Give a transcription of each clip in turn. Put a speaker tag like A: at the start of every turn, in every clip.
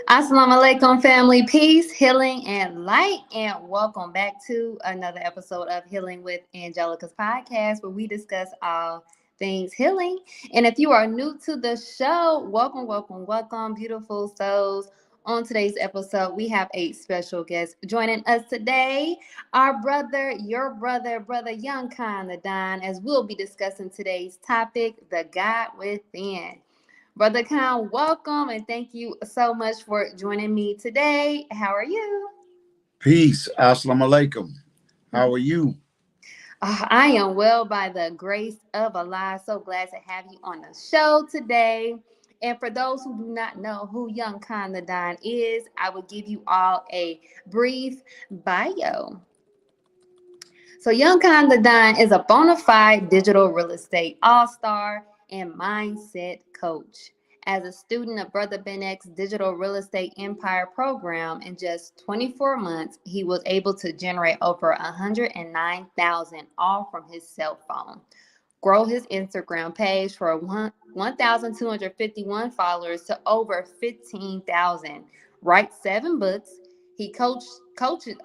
A: Assalamu alaikum, family, peace, healing, and light, and welcome back to another episode of Healing with Angelica's podcast, where we discuss all things healing. And if you are new to the show, welcome, welcome, welcome, beautiful souls. On today's episode, we have a special guest joining us today, our brother, your brother, brother Young Khan the Don, as we'll be discussing today's topic, the God within. Brother Khan, welcome and thank you so much for joining me today. How are you?
B: Peace. Assalamu alaikum. How are you?
A: I am well by the grace of Allah. So glad to have you on the show today. And for those who do not know who Young Khan the Don is, I will give you all a brief bio. So Young Khan the Don is a bona fide digital real estate all-star and mindset coach. As a student of Brother Ben X's Digital Real Estate Empire program, in just 24 months, he was able to generate over 109,000 all from his cell phone, grow his Instagram page for 1,251 followers to over 15,000, write 7 books. He coaches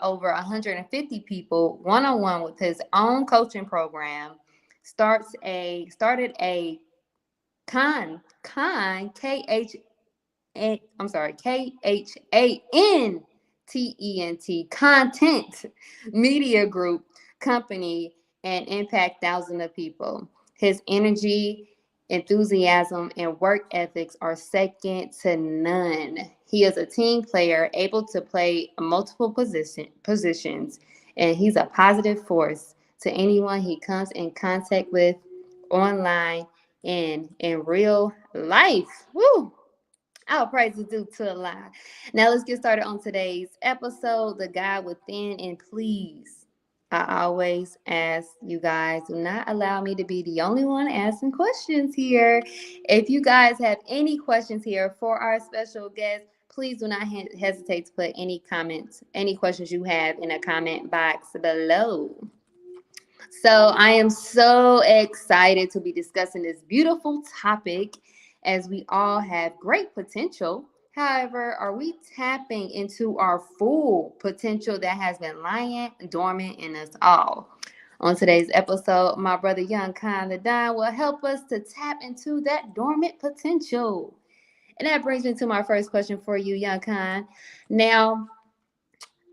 A: over 150 people one-on-one with his own coaching program. Started a con K-H-A-N content media group company and impact thousands of people. His energy, enthusiasm, and work ethics are second to none. He is a team player, able to play multiple positions, and he's a positive force to anyone he comes in contact with online and in real life. Woo! Our praise is due to Allah. Now let's get started on today's episode, The God Within. And please, I always ask you guys, do not allow me to be the only one asking questions here. If you guys have any questions here for our special guest, please do not hesitate to put any comments, any questions you have in a comment box below. So I am so excited to be discussing this beautiful topic as we all have great potential. However, are we tapping into our full potential that has been lying dormant in us all? On today's episode, my brother Young Khan the Don will help us to tap into that dormant potential. And that brings me to my first question for you, Young Khan. Now,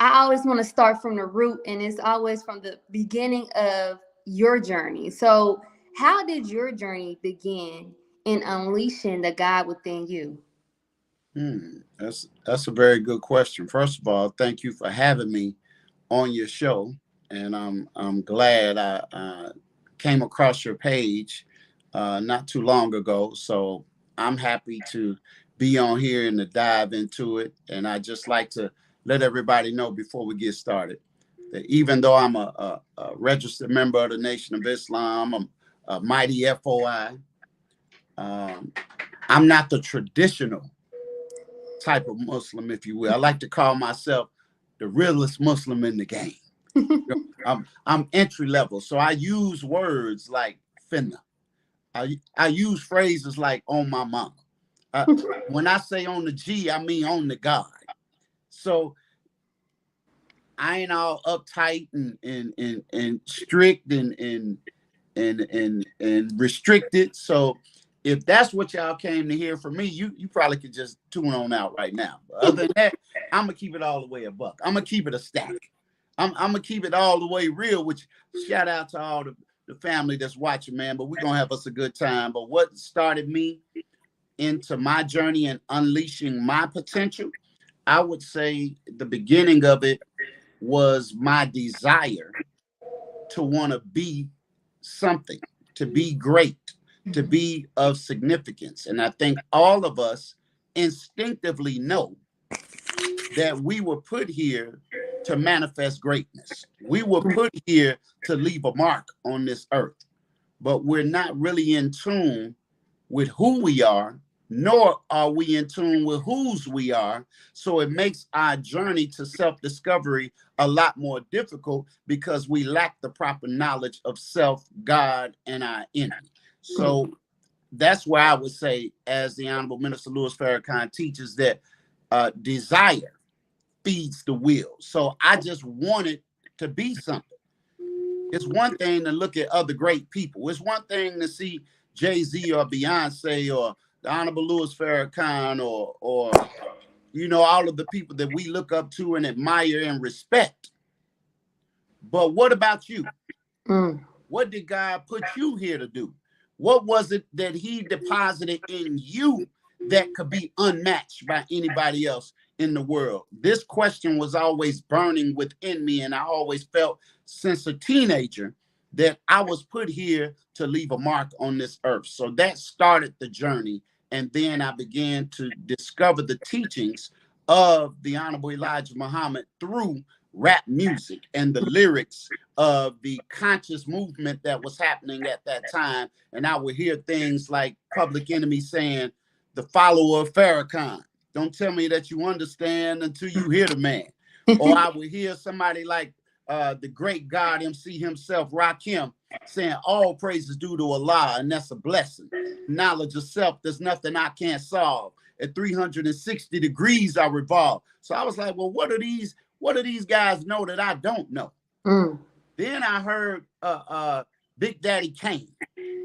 A: I always want to start from the root, and it's always from the beginning of your journey. So, how did your journey begin in unleashing the God within you?
B: That's a very good question. First of all, thank you for having me on your show, and I'm glad I came across your page not too long ago. So I'm happy to be on here and to dive into it. And I just like to let everybody know before we get started that even though I'm a registered member of the Nation of Islam, I'm a mighty FOI. I'm not the traditional type of Muslim, if you will. I like to call myself the realest Muslim in the game. I'm entry level, so I use words like finna. I use phrases like on my mama. When I say on the G, I mean on the God. So I ain't all uptight and strict and restricted. So if that's what y'all came to hear from me, you probably could just tune on out right now. But other than that, I'm gonna keep it all the way a buck. I'm gonna keep it a stack. I'm gonna keep it all the way real. Which shout out to all the family that's watching, man. But we're gonna have us a good time. But what started me into my journey and unleashing my potential, I would say the beginning of it was my desire to want to be something, to be great, to be of significance. And I think all of us instinctively know that we were put here to manifest greatness. We were put here to leave a mark on this earth, but we're not really in tune with who we are, nor are we in tune with whose we are. So it makes our journey to self-discovery a lot more difficult because we lack the proper knowledge of self, God, and our enemy. So that's where I would say, as the Honorable Minister Louis Farrakhan teaches, that desire feeds the will. So I just wanted to be something. It's one thing to look at other great people. It's one thing to see Jay-Z or Beyonce or the Honorable Louis Farrakhan or all of the people that we look up to and admire and respect. But what about you?
A: Mm.
B: What did God put you here to do? What was it that he deposited in you that could be unmatched by anybody else in the world? This question was always burning within me, and I always felt since a teenager that I was put here to leave a mark on this earth. So that started the journey. And then I began to discover the teachings of the Honorable Elijah Muhammad through rap music and the lyrics of the conscious movement that was happening at that time. And I would hear things like Public Enemy saying, the follower of Farrakhan. Don't tell me that you understand until you hear the man. Or I would hear somebody like the great God MC himself, Rakim, saying all praise is due to Allah, and that's a blessing. Knowledge of self, there's nothing I can't solve. At 360 degrees, I revolve. So I was like, well, what do these guys know that I don't know?
A: Mm.
B: Then I heard Big Daddy Kane,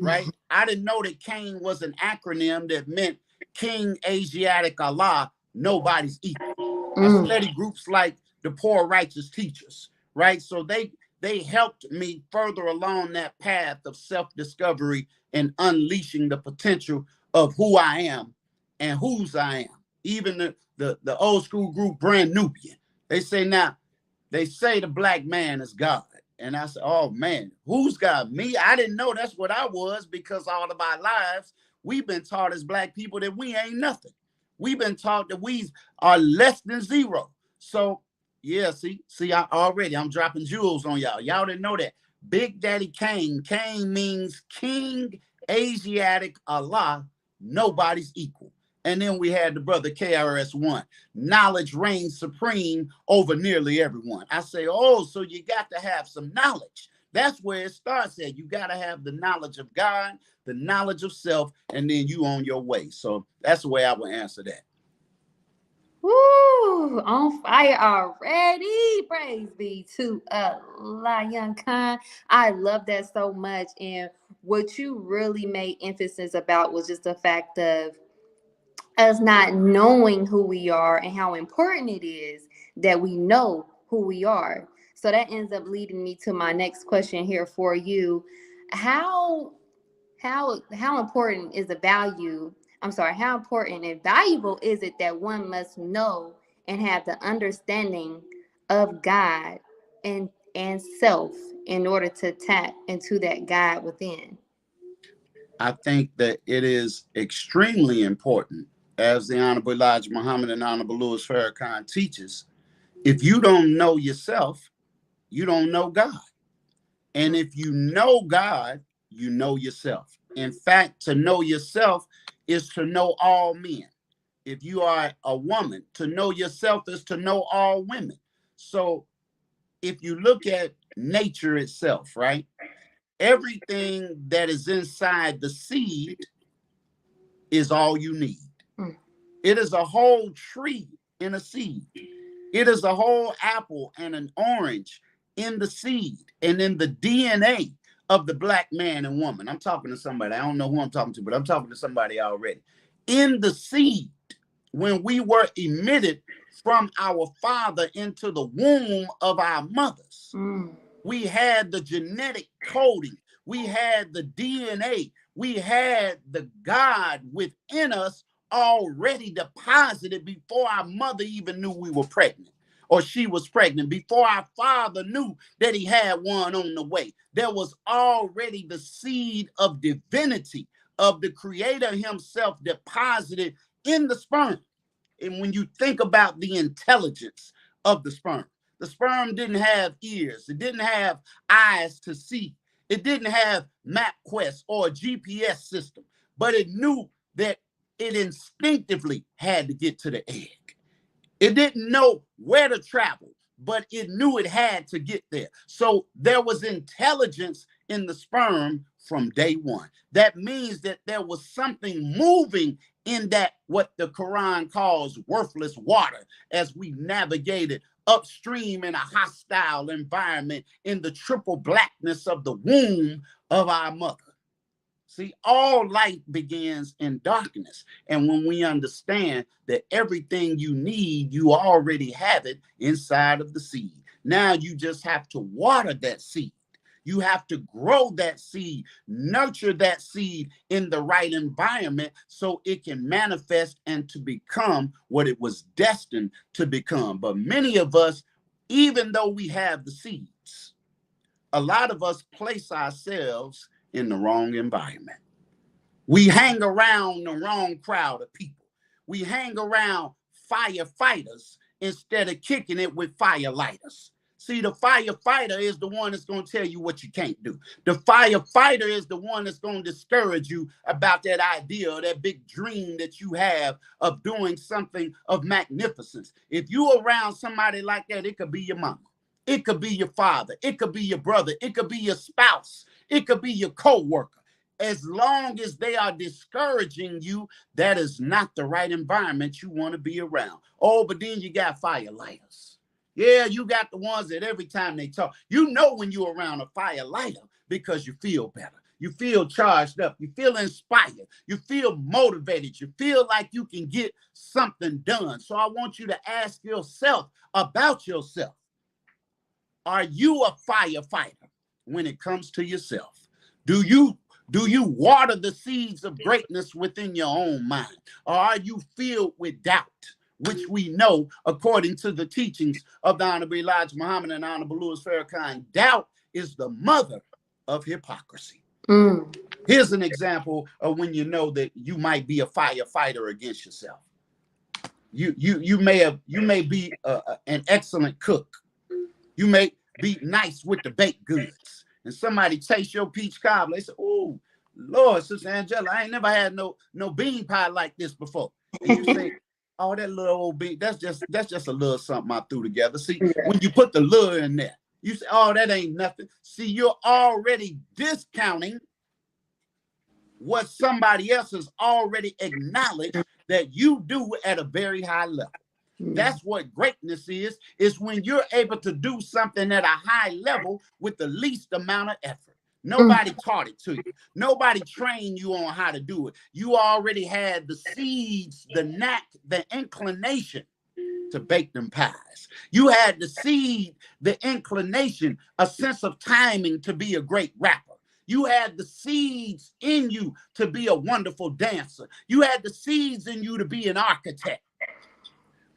B: right? I didn't know that Kane was an acronym that meant King Asiatic Allah, nobody's equal. I
A: Mm.
B: studied groups like the Poor Righteous Teachers, right? So they helped me further along that path of self-discovery and unleashing the potential of who I am and whose I am. Even the old school group Brand Nubian, they say now, they say the black man is God. And I said, oh man, who's God? Me? I didn't know that's what I was, because all of our lives, we've been taught as black people that we ain't nothing. We've been taught that we are less than zero. So yeah, I'm dropping jewels on y'all. Y'all didn't know that. Big Daddy Kane. Kane means King Asiatic Allah, nobody's equal. And then we had the brother KRS-One. Knowledge reigns supreme over nearly everyone. I say, oh, so you got to have some knowledge. That's where it starts at. You got to have the knowledge of God, the knowledge of self, and then you on your way. So that's the way I would answer that.
A: Woo! On fire already. Praise be to Allah, young Khan. I love that so much. And what you really made emphasis about was just the fact of us not knowing who we are and how important it is that we know who we are. So that ends up leading me to my next question here for you. How how important is the value? I'm sorry, how important and valuable is it that one must know and have the understanding of God and self in order to tap into that God within?
B: I think that it is extremely important, as the Honorable Elijah Muhammad and Honorable Louis Farrakhan teaches. If you don't know yourself, you don't know God. And if you know God, you know yourself. In fact, to know yourself is to know all men. If you are a woman, to know yourself is to know all women. So if you look at nature itself, right? Everything that is inside the seed is all you need.
A: Mm.
B: It is a whole tree in a seed. It is a whole apple and an orange in the seed and in the DNA of the black man and woman. I'm talking to somebody. I don't know who I'm talking to, but I'm talking to somebody already. In the seed, when we were emitted from our father into the womb of our mothers,
A: Mm.
B: we had the genetic coding. We had the DNA. We had the God within us already deposited before our mother even knew we were pregnant or she was pregnant, before our father knew that he had one on the way. There was already the seed of divinity of the creator himself deposited in the sperm. And when you think about the intelligence of the sperm didn't have ears. It didn't have eyes to see. It didn't have MapQuest or a GPS system, but it knew that it instinctively had to get to the egg. It didn't know where to travel, but it knew it had to get there. So there was intelligence in the sperm from day one. That means that there was something moving in that what the Quran calls worthless water as we navigated upstream in a hostile environment in the triple blackness of the womb of our mother. See, all light begins in darkness. And when we understand that everything you need, you already have it inside of the seed. Now you just have to water that seed. You have to grow that seed, nurture that seed in the right environment so it can manifest and to become what it was destined to become. But many of us, even though we have the seeds, a lot of us place ourselves in the wrong environment. We hang around the wrong crowd of people. We hang around firefighters instead of kicking it with firelighters. See, the firefighter is the one that's going to tell you what you can't do. The firefighter is the one that's going to discourage you about that idea or that big dream that you have of doing something of magnificence. If you're around somebody like that, it could be your mama. It could be your father. It could be your brother. It could be your spouse. It could be your co-worker. As long as they are discouraging you, that is not the right environment you want to be around. Oh, but then you got firelighters. Yeah, you got the ones that every time they talk, you know when you're around a firelighter because you feel better. You feel charged up. You feel inspired. You feel motivated. You feel like you can get something done. So I want you to ask yourself about yourself. Are you a firefighter when it comes to yourself? Do you water the seeds of greatness within your own mind? Or are you filled with doubt, which we know, according to the teachings of the Honorable Elijah Muhammad and Honorable Louis Farrakhan, doubt is the mother of hypocrisy. Here's an example of when you know that you might be a firefighter against yourself. You may be an excellent cook. You may be nice with the baked goods. And somebody tastes your peach cobbler. They say, "Oh, Lord, Sister Angela, I ain't never had no bean pie like this before." And you say, "Oh, that little old bean, that's just a little something I threw together." See, when you put the little in there, you say, "Oh, that ain't nothing." See, you're already discounting what somebody else has already acknowledged that you do at a very high level. That's what greatness is when you're able to do something at a high level with the least amount of effort. Nobody taught it to you. Nobody trained you on how to do it. You already had the seeds, the knack, the inclination to bake them pies. You had the seed, the inclination, a sense of timing to be a great rapper. You had the seeds in you to be a wonderful dancer. You had the seeds in you to be an architect.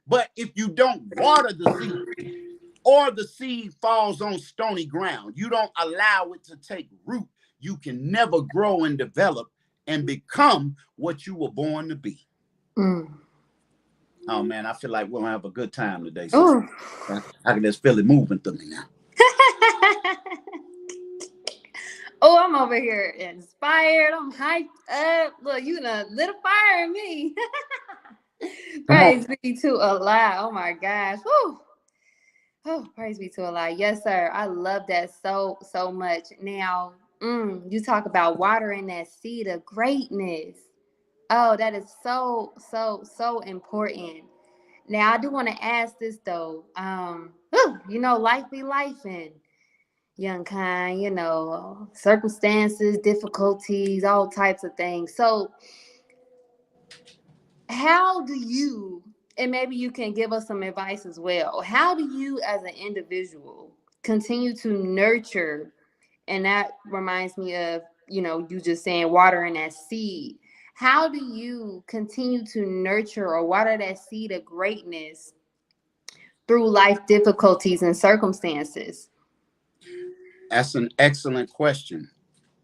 B: But if you don't water the seed, or the seed falls on stony ground, you don't allow it to take root, you can never grow and develop and become what you were born to be. Oh man, I feel like we're gonna have a good time today, sister. I can just feel it moving through me now.
A: Oh, I'm over here inspired. I'm hyped up. Look, you done lit a fire in me. Praise be to Allah. Oh my gosh. Woo. Oh, praise be to Allah. Yes, sir. I love that so much. Now, you talk about watering that seed of greatness. Oh, that is so important. Now, I do want to ask this though. Life be life and young kind, circumstances, difficulties, all types of things. So, how do you, and maybe you can give us some advice as well, how do you as an individual continue to nurture, and that reminds me of, you just saying watering that seed. How do you continue to nurture or water that seed of greatness through life difficulties and circumstances?
B: That's an excellent question.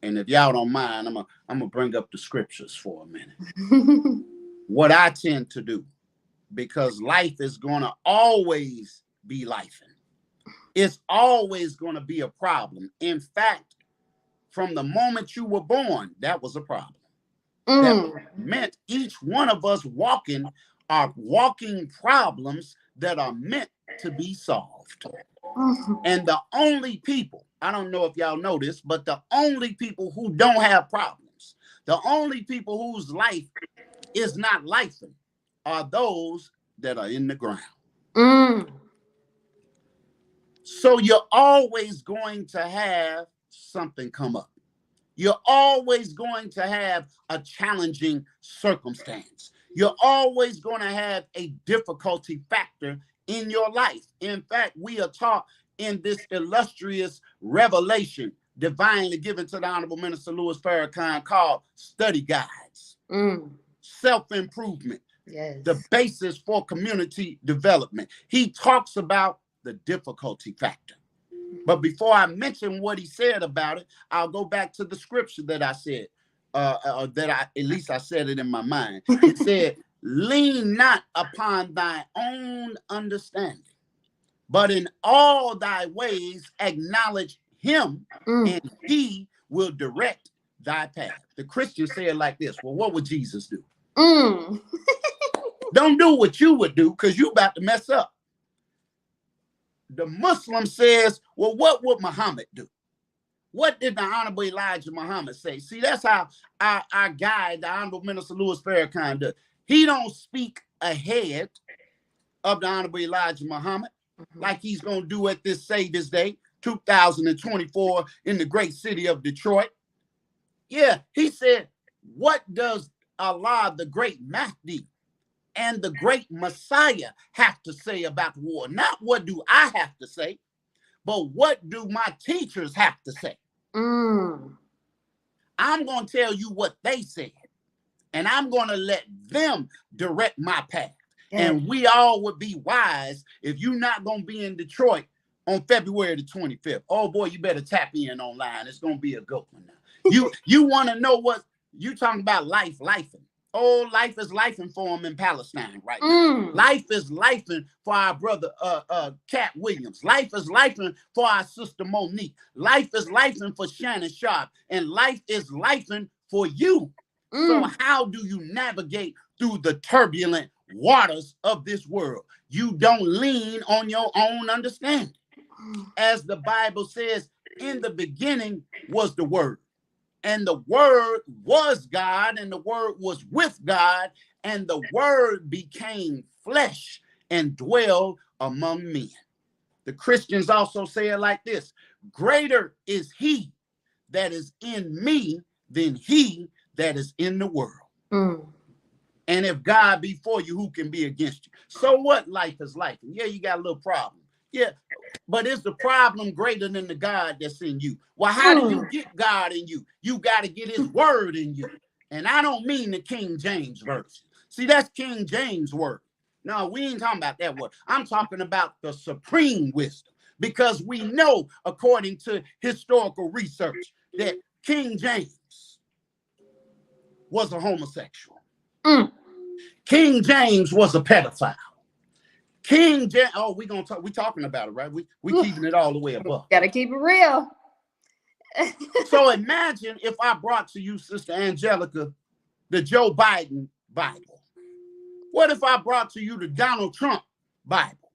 B: And if y'all don't mind, I'm gonna bring up the scriptures for a minute. What I tend to do, because life is gonna always be lifing. It's always gonna be a problem. In fact, from the moment you were born, that was a problem. That meant each one of us are walking problems that are meant to be solved. And the only people, I don't know if y'all know this, but the only people who don't have problems, the only people whose life is not lifing are those that are in the ground.
A: Mm.
B: So you're always going to have something come up. You're always going to have a challenging circumstance. You're always going to have a difficulty factor in your life. In fact, we are taught in this illustrious revelation divinely given to the Honorable Minister Louis Farrakhan called study guides,
A: Mm.
B: self-improvement, the
A: Yes.
B: basis for community development. He talks about the difficulty factor. But before I mention what he said about it, I'll go back to the scripture that I said, at least I said it in my mind. It said, lean not upon thy own understanding, but in all thy ways acknowledge him,
A: Mm.
B: and he will direct thy path. The Christians say it like this. Well, what would Jesus do?
A: Mm.
B: Don't do what you would do, because you about to mess up. The Muslim says, well, what would Muhammad do? What did the Honorable Elijah Muhammad say? See, that's how our guide, the Honorable Minister Louis Farrakhan, does. He don't speak ahead of the Honorable Elijah Muhammad like he's going to do at this Savior's Day, 2024, in the great city of Detroit. Yeah, he said, what does Allah, the great Mahdi, and the great Messiah have to say about the war? Not what do I have to say, but what do my teachers have to say?
A: Mm.
B: I'm going to tell you what they said, and I'm going to let them direct my path.
A: Yes.
B: And we all would be wise if you're not going to be in Detroit on February the 25th. Oh, boy, you better tap in online. It's going to be a good one now. You want to know what you talking about lifing. Oh, life is lifing for him in Palestine right now.
A: Mm.
B: Life is lifing for our brother Cat Williams. Life is lifing for our sister Monique. Life is lifing for Shannon Sharp. And life is lifing for you. So how do you navigate through the turbulent waters of this world? You don't lean on your own understanding. As the Bible says, in the beginning was the Word. And the Word was God, and the Word was with God, and the Word became flesh and dwelled among men. The Christians also say it like this: greater is he that is in me than he that is in the world.
A: Mm.
B: And if God be for you, who can be against you? So what? Life is life. And yeah, you got a little problem. Yeah, but is the problem greater than the God that's in you? Well, how do you get God in you? You got to get his word in you. And I don't mean the King James version. See, that's King James word. No, we ain't talking about that word. I'm talking about the supreme wisdom. Because we know, according to historical research, that King James was a homosexual.
A: Mm.
B: King James was a pedophile. King James, oh, we talking about it, right? We keeping it all the way above.
A: Gotta keep it real.
B: So imagine if I brought to you, Sister Angelica, the Joe Biden Bible. What if I brought to you the Donald Trump Bible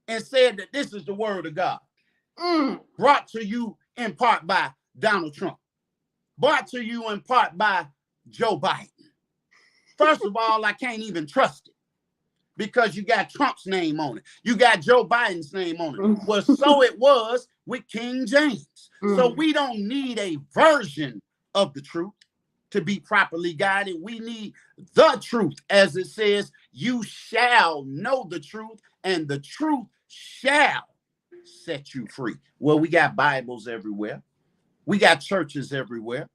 B: and said that this is the word of God? Brought to you in part by Donald Trump. Brought to you in part by Joe Biden. First of all, I can't even trust it, because you got Trump's name on it. You got Joe Biden's name on it. Well, so it was with King James. So we don't need a version of the truth to be properly guided. We need the truth. As it says, you shall know the truth, and the truth shall set you free. Well, we got Bibles everywhere. We got churches everywhere.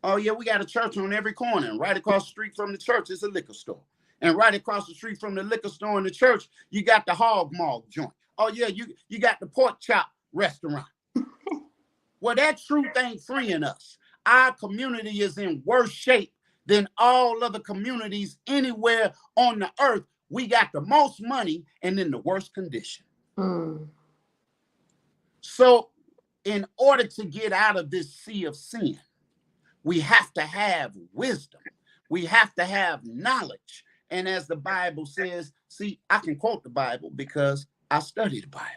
B: Oh, yeah, we got a church on every corner. And right across the street from the church is a liquor store. And right across the street from the liquor store and the church, you got the hog mall joint. Oh, yeah, you got the pork chop restaurant. Well, that truth ain't freeing us. Our community is in worse shape than all other communities anywhere on the earth. We got the most money and in the worst condition. So in order to get out of this sea of sin, we have to have wisdom. We have to have knowledge. And as the Bible says, see, I can quote the Bible because I study the Bible.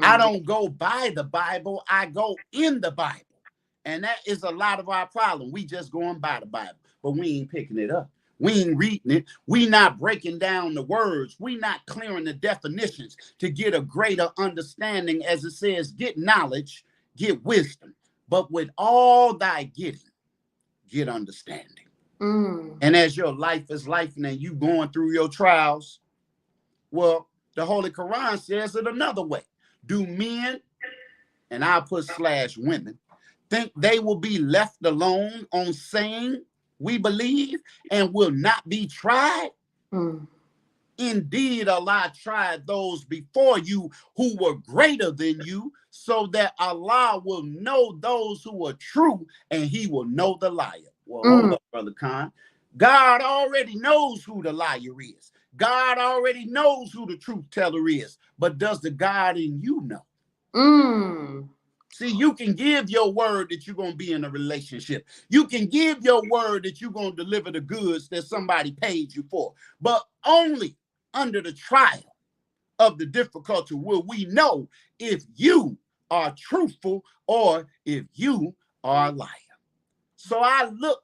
B: I don't go by the Bible. I go in the Bible. And that is a lot of our problem. We just going by the Bible, but we ain't picking it up. We ain't reading it. We not breaking down the words. We not clearing the definitions to get a greater understanding. As it says, get knowledge, get wisdom. But with all thy getting, get understanding. And as your life is life and you going through your trials, well, the Holy Quran says it another way. Do men, and I'll put / women, think they will be left alone on saying we believe and will not be tried? Indeed, Allah tried those before you who were greater than you, so that Allah will know those who are true and he will know the liar. Well, hold up, Brother Khan. God already knows who the liar is. God already knows who the truth teller is. But does the God in you know? See, you can give your word that you're going to be in a relationship. You can give your word that you're going to deliver the goods that somebody paid you for. But only under the trial of the difficulty will we know if you are truthful or if you are a liar. So I look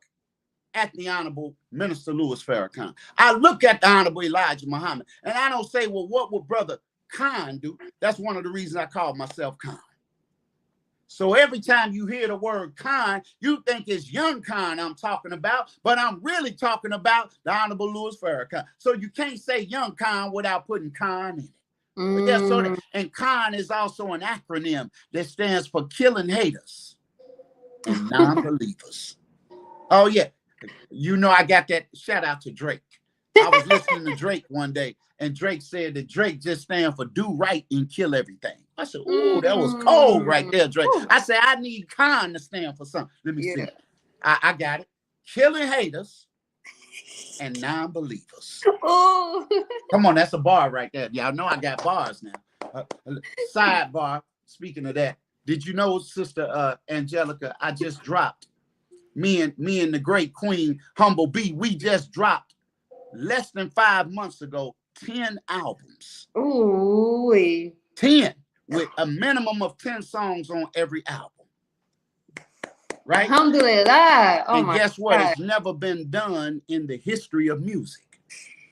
B: at the Honorable Minister Louis Farrakhan. I look at the Honorable Elijah Muhammad, and I don't say, well, what would Brother Khan do? That's one of the reasons I call myself Khan. So every time you hear the word Khan, you think it's young Khan I'm talking about, but I'm really talking about the Honorable Louis Farrakhan. So you can't say young Khan without putting Khan in it. But yeah, so and Khan is also an acronym that stands for killing haters and non-believers. Oh yeah, you know I got that. Shout out to Drake. I was listening to Drake one day, and Drake said that Drake just stands for do right and kill everything. I said, ooh, that was cold right there, Drake. I said, I need Khan to stand for something. Let me see. I got it. Killing haters and non-believers. Come on, that's a bar right there. Y'all know I got bars now. Sidebar, speaking of that, did you know, Sister Angelica, I just dropped, me and the great Queen Humble B, we just dropped less than 5 months ago 10 albums.
A: Ooh.
B: 10 with a minimum of 10 songs on every album. Right?
A: Alhamdulillah.
B: And guess what? God. It's never been done in the history of music.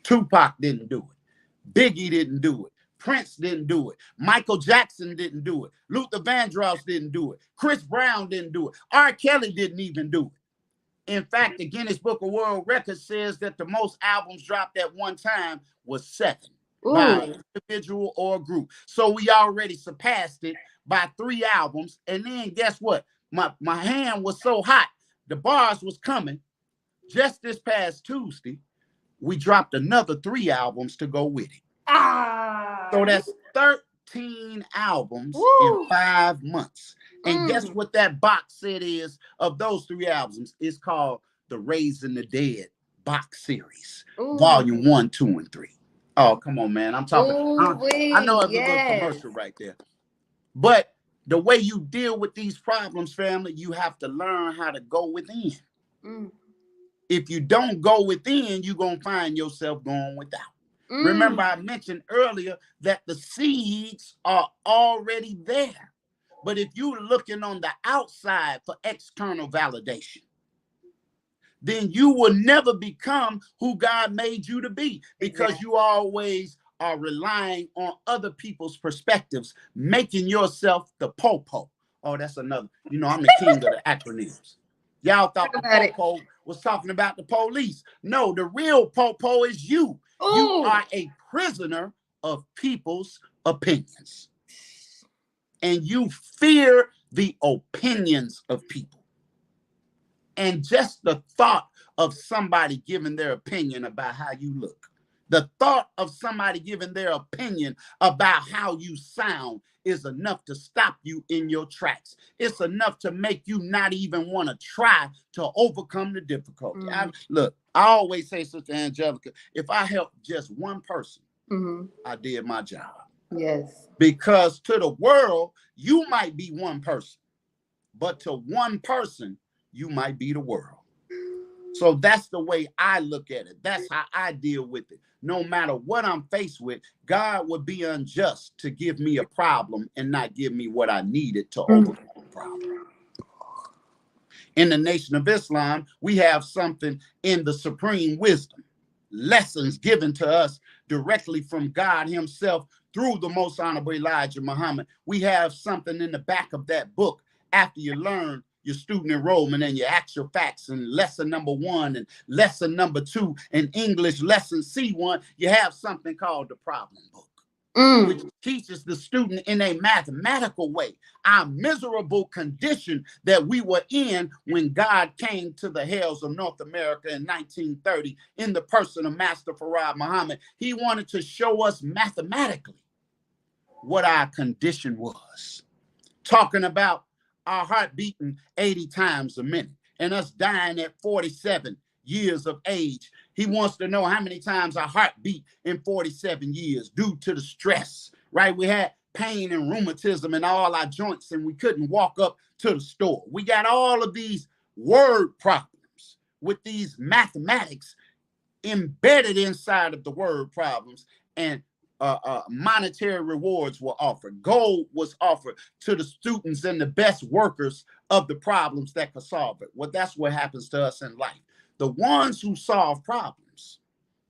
B: Tupac didn't do it. Biggie didn't do it. Prince didn't do it. Michael Jackson didn't do it. Luther Vandross didn't do it. Chris Brown didn't do it. R. Kelly didn't even do it. In fact, the Guinness Book of World Records says that the most albums dropped at one time was 7 by an individual or a group. So we already surpassed it by 3 albums. And then guess what? My hand was so hot, the bars was coming. Just this past Tuesday, we dropped another 3 albums to go with it. So that's 13 albums in 5 months. And guess what that box set is of those 3 albums? It's called the Raising the Dead box series, volume 1, 2, and 3. Oh, come on, man. I'm talking. I know it's a little commercial right there. But the way you deal with these problems, family, you have to learn how to go within. If you don't go within, you're going to find yourself going without. Remember, I mentioned earlier that the seeds are already there. But if you're looking on the outside for external validation, then you will never become who God made you to be, because you always are relying on other people's perspectives, making yourself the popo. Oh, that's another. You know, I'm the king of the acronyms. Y'all thought the popo was talking about the police. No, the real popo is you. You are a prisoner of people's opinions. And you fear the opinions of people. And just the thought of somebody giving their opinion about how you look, the thought of somebody giving their opinion about how you sound is enough to stop you in your tracks. It's enough to make you not even want to try to overcome the difficulty. Look, I always say, Sister Angelica, if I help just one person, I did my job.
A: Yes.
B: Because to the world, you might be one person, but to one person, you might be the world. So that's the way I look at it. That's how I deal with it. No matter what I'm faced with, God would be unjust to give me a problem and not give me what I needed to overcome the problem. In the Nation of Islam, we have something in the supreme wisdom, lessons given to us directly from God himself through the most honorable Elijah Muhammad. We have something in the back of that book after you learn your student enrollment and your actual facts and lesson number 1 and lesson number 2 and English lesson C1. You have something called the problem book, which teaches the student in a mathematical way our miserable condition that we were in when God came to the hells of North America in 1930 in the person of Master Farad Muhammad. He wanted to show us mathematically what our condition was, talking about our heart beating 80 times a minute and us dying at 47 years of age. He wants to know how many times our heart beat in 47 years due to the stress, right? We had pain and rheumatism in all our joints and we couldn't walk up to the store. We got all of these word problems with these mathematics embedded inside of the word problems, and monetary rewards were offered. Gold was offered to the students and the best workers of the problems that could solve it. Well, that's what happens to us in life. The ones who solve problems,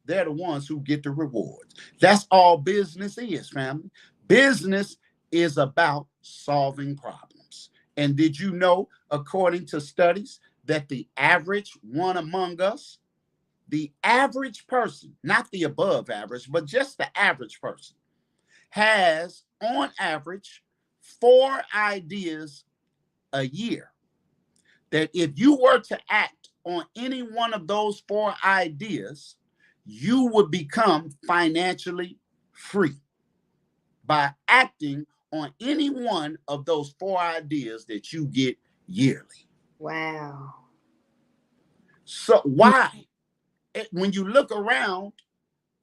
B: they're the ones who get the rewards. That's all business is, family. Business is about solving problems. And did you know, according to studies, that the average one among us, the average person, not the above average, but just the average person, has on average 4 ideas a year. That if you were to act on any one of those 4 ideas, you would become financially free by acting on any one of those 4 ideas that you get yearly.
A: Wow.
B: So why? When you look around,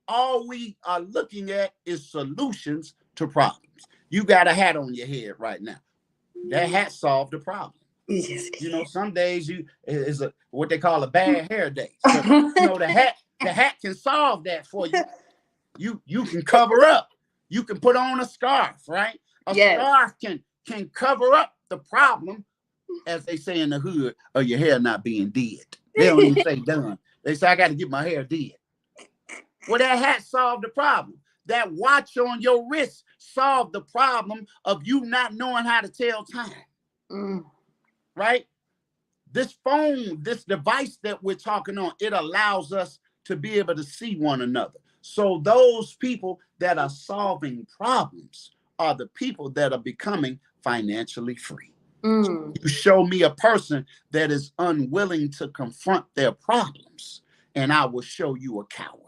B: all we are looking at is solutions to problems. You got a hat on your head right now. That hat solved the problem.
A: Yes.
B: You know, some days you is a what they call a bad hair day. So you know the hat can solve that for you. You can cover up. You can put on a scarf, right? A scarf can cover up the problem, as they say in the hood, of your hair not being dead. They don't even say done. They say I got to get my hair dead. Well, that hat solved the problem. That watch on your wrist solved the problem of you not knowing how to tell time. Right? This phone, this device that we're talking on, it allows us to be able to see one another. So those people that are solving problems are the people that are becoming financially free. You show me a person that is unwilling to confront their problems, and I will show you a coward.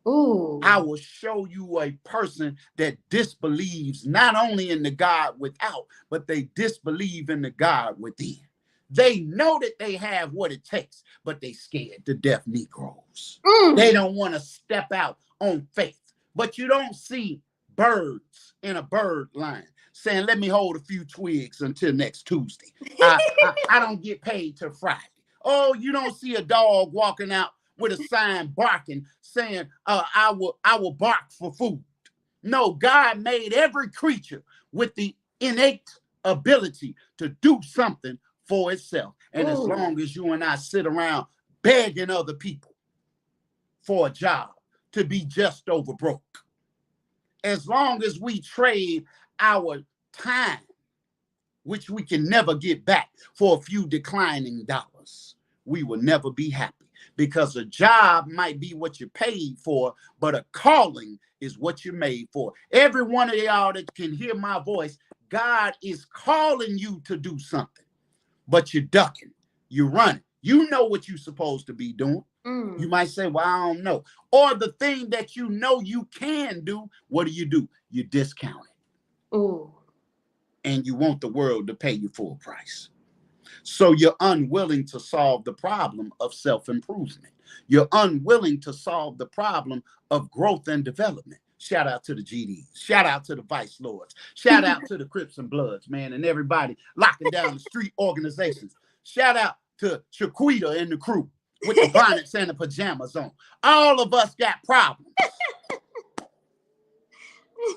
B: I will show you a person that disbelieves not only in the God without, but they disbelieve in the God within. They know that they have what it takes, but they scared to death Negroes. They don't want to step out on faith. But you don't see birds in a bird line saying, let me hold a few twigs until next Tuesday. I don't get paid till Friday. Oh, you don't see a dog walking out with a sign barking saying, I will bark for food. No, God made every creature with the innate ability to do something for itself. And as long as you and I sit around begging other people for a job to be just over broke, as long as we trade our time, which we can never get back, for a few declining dollars, we will never be happy. Because a job might be what you're paid for, but a calling is what you're made for. Every one of y'all that can hear my voice, God is calling you to do something, but you're ducking, you're running. You know what you're supposed to be doing. You might say, well, I don't know. Or the thing that you know you can do, what do? You discount it. And you want the world to pay you full price. So you're unwilling to solve the problem of self-improvement. You're unwilling to solve the problem of growth and development. Shout out to the GDs. Shout out to the Vice Lords. Shout out to the Crips and Bloods, man, and everybody locking down the street organizations. Shout out to Chiquita and the crew with the bonnets and the pajamas on. All of us got problems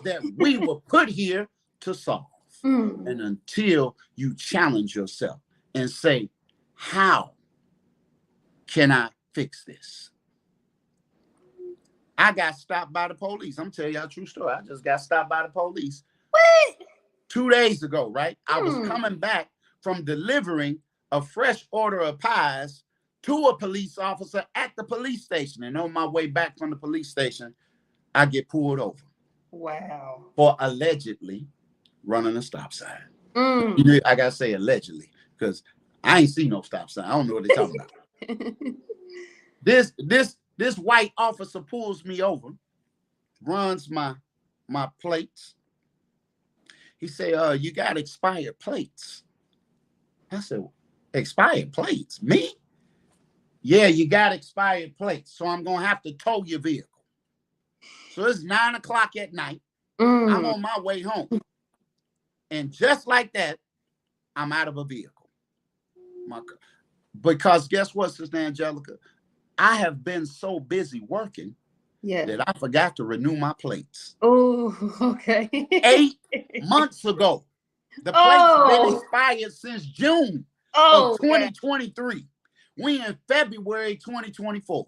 B: that we were put here to solve. And until you challenge yourself and say, How can I fix this? I got stopped by the police. I'm telling y'all a true story. I just got stopped by the police
A: What?
B: 2 days ago, right? I was
A: Hmm.
B: coming back from delivering a fresh order of pies to a police officer at the police station. And on my way back from the police station, I get pulled over
A: Wow.
B: for allegedly running a stop sign.
A: Mm.
B: I gotta say allegedly, because I ain't seen no stop sign. I don't know what they're talking about. This white officer pulls me over, runs my plates. He say, you got expired plates. I said, expired plates? Me? Yeah, you got expired plates. So I'm gonna have to tow your vehicle. So it's 9 o'clock at night. I'm
A: Mm.
B: on my way home. And just like that, I'm out of a vehicle. Because guess what, Sister Angelica? I have been so busy working
A: Yeah.
B: that I forgot to renew my plates.
A: Oh, okay.
B: 8 months ago. The plate's been
A: Oh,
B: expired since June of
A: oh, wow.
B: 2023. We in February 2024.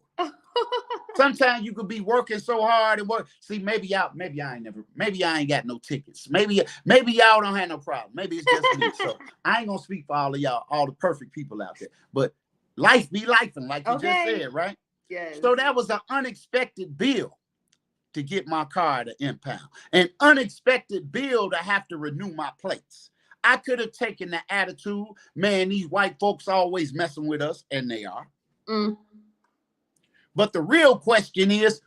B: Sometimes you could be working so hard and work. See, maybe I ain't got no tickets. Maybe y'all don't have no problem. Maybe it's just me. So I ain't gonna speak for all of y'all, all the perfect people out there. But life be lifing, like you just
A: Okay.
B: said, right?
A: Yes.
B: So that was an unexpected bill to get my car to impound, an unexpected bill to have to renew my plates. I could have taken the attitude, man, these white folks always messing with us, and they are.
A: Mm.
B: But the real question is,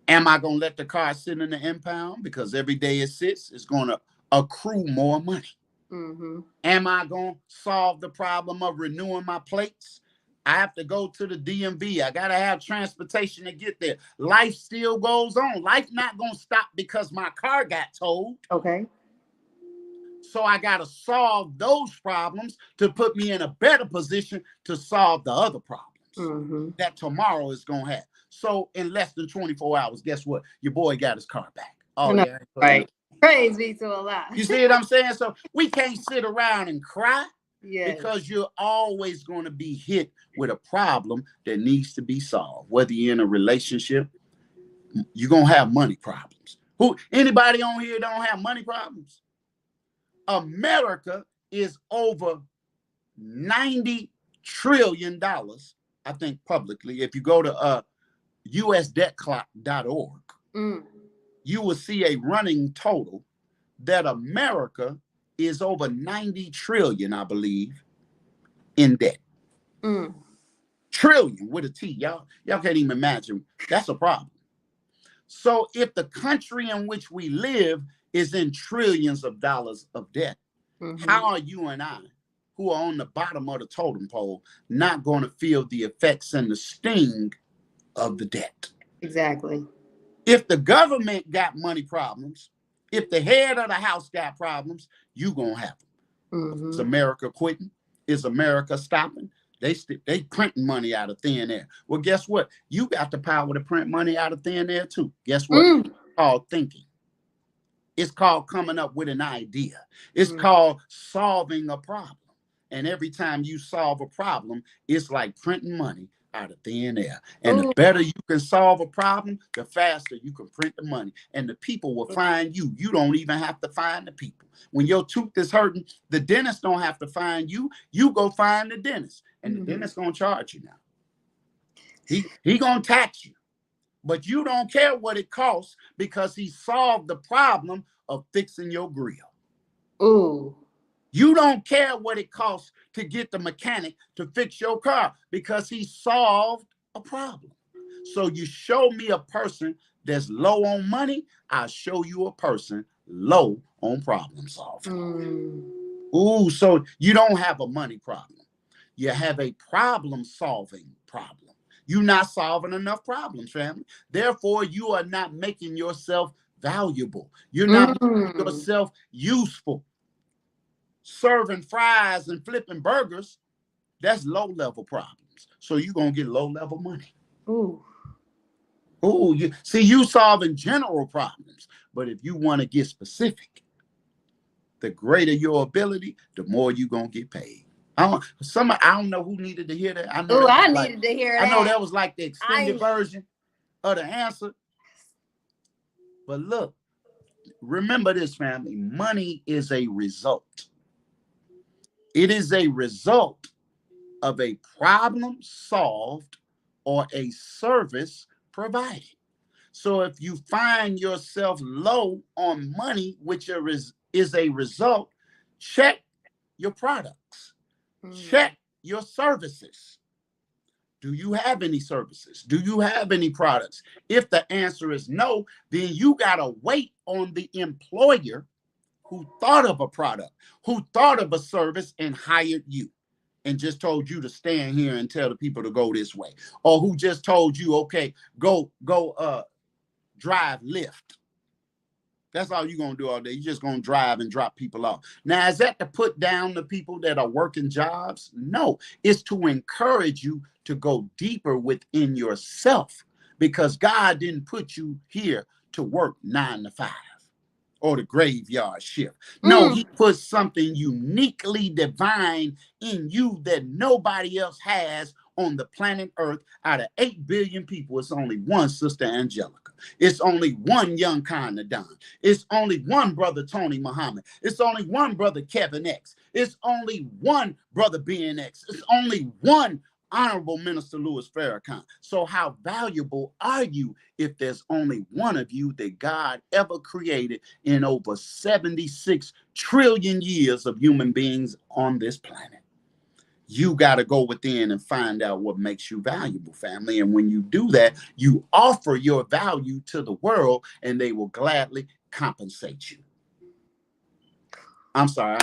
B: am I going to let the car sit in the impound? Because every day it sits, it's going to accrue more money.
A: Mm-hmm.
B: Am I going to solve the problem of renewing my plates? I have to go to the DMV. I got to have transportation to get there. Life still goes on. Life not going to stop because my car got towed.
A: Okay.
B: So I got to solve those problems to put me in a better position to solve the other problems that tomorrow is going to have. So in less than 24 hours, guess what? Your boy got his car back. Oh,
A: No,
B: yeah.
A: right. Praise be to Allah.
B: You see what I'm saying? So we can't sit around and cry.
A: Yes.
B: Because you're always going to be hit with a problem that needs to be solved. Whether you're in a relationship, you're going to have money problems. Anybody on here don't have money problems? America is over $90 trillion, I think, publicly. If you go to usdebtclock.org, you will see a running total that America is over 90 trillion, I believe, in debt. Trillion with a T. Y'all can't even imagine. That's a problem. So if the country in which we live is in trillions of dollars of debt, how are you and I, who are on the bottom of the totem pole, not going to feel the effects and the sting of the debt?
A: Exactly.
B: If the government got money problems, if the head of the house got problems, you going to have them. Is America quitting? Is America stopping? They printing money out of thin air. Well, guess what? You got the power to print money out of thin air too. Guess what? It's called thinking. It's called coming up with an idea. It's called solving a problem. And every time you solve a problem, it's like printing money out of thin air. And the better you can solve a problem, the faster you can print the money. And the people will find you. You don't even have to find the people. When your tooth is hurting, the dentist don't have to find you. You go find the dentist. And the dentist gonna charge you now. He gonna tax you. But you don't care what it costs because he solved the problem of fixing your grill.
A: Ooh.
B: You don't care what it costs to get the mechanic to fix your car because he solved a problem. So you show me a person that's low on money, I'll show you a person low on problem solving. Ooh, so you don't have a money problem. You have a problem solving problem. You're not solving enough problems, family. Therefore, you are not making yourself valuable. You're not making yourself useful. Serving fries and flipping burgers, that's low-level problems. So you're going to get low-level money. Ooh, you solving general problems. But if you want to get specific, the greater your ability, the more you're going to get paid. I don't know who needed to hear that. I know
A: Oh,
B: that was
A: I
B: like,
A: needed to hear
B: I know
A: that.
B: that was like the extended
A: I
B: version of the answer. But look, remember this, family. Money is a result. It is a result of a problem solved or a service provided. So if you find yourself low on money, which is a result, check your products,
A: mm,
B: check your services. Do you have any services? Do you have any products? If the answer is no, then you got to wait on the employer who thought of a product, who thought of a service and hired you and just told you to stand here and tell the people to go this way, or who just told you, okay, go drive Lyft. That's all you're gonna do all day. You're just gonna drive and drop people off. Now, is that to put down the people that are working jobs? No, it's to encourage you to go deeper within yourself, because God didn't put you here to work 9 to 5 or the graveyard shift. No,
A: mm.
B: he put something uniquely divine in you that nobody else has on the planet Earth. Out of 8 billion people, it's only one Sister Angelica. It's only one young Khan. It's only one brother Tony Muhammad. It's only one brother Kevin X. It's only one brother BNX. It's only one Honorable Minister Louis Farrakhan. So how valuable are you if there's only one of you that God ever created in over 76 trillion years of human beings on this planet? You got to go within and find out what makes you valuable, family. And when you do that, you offer your value to the world and they will gladly compensate you. I'm sorry.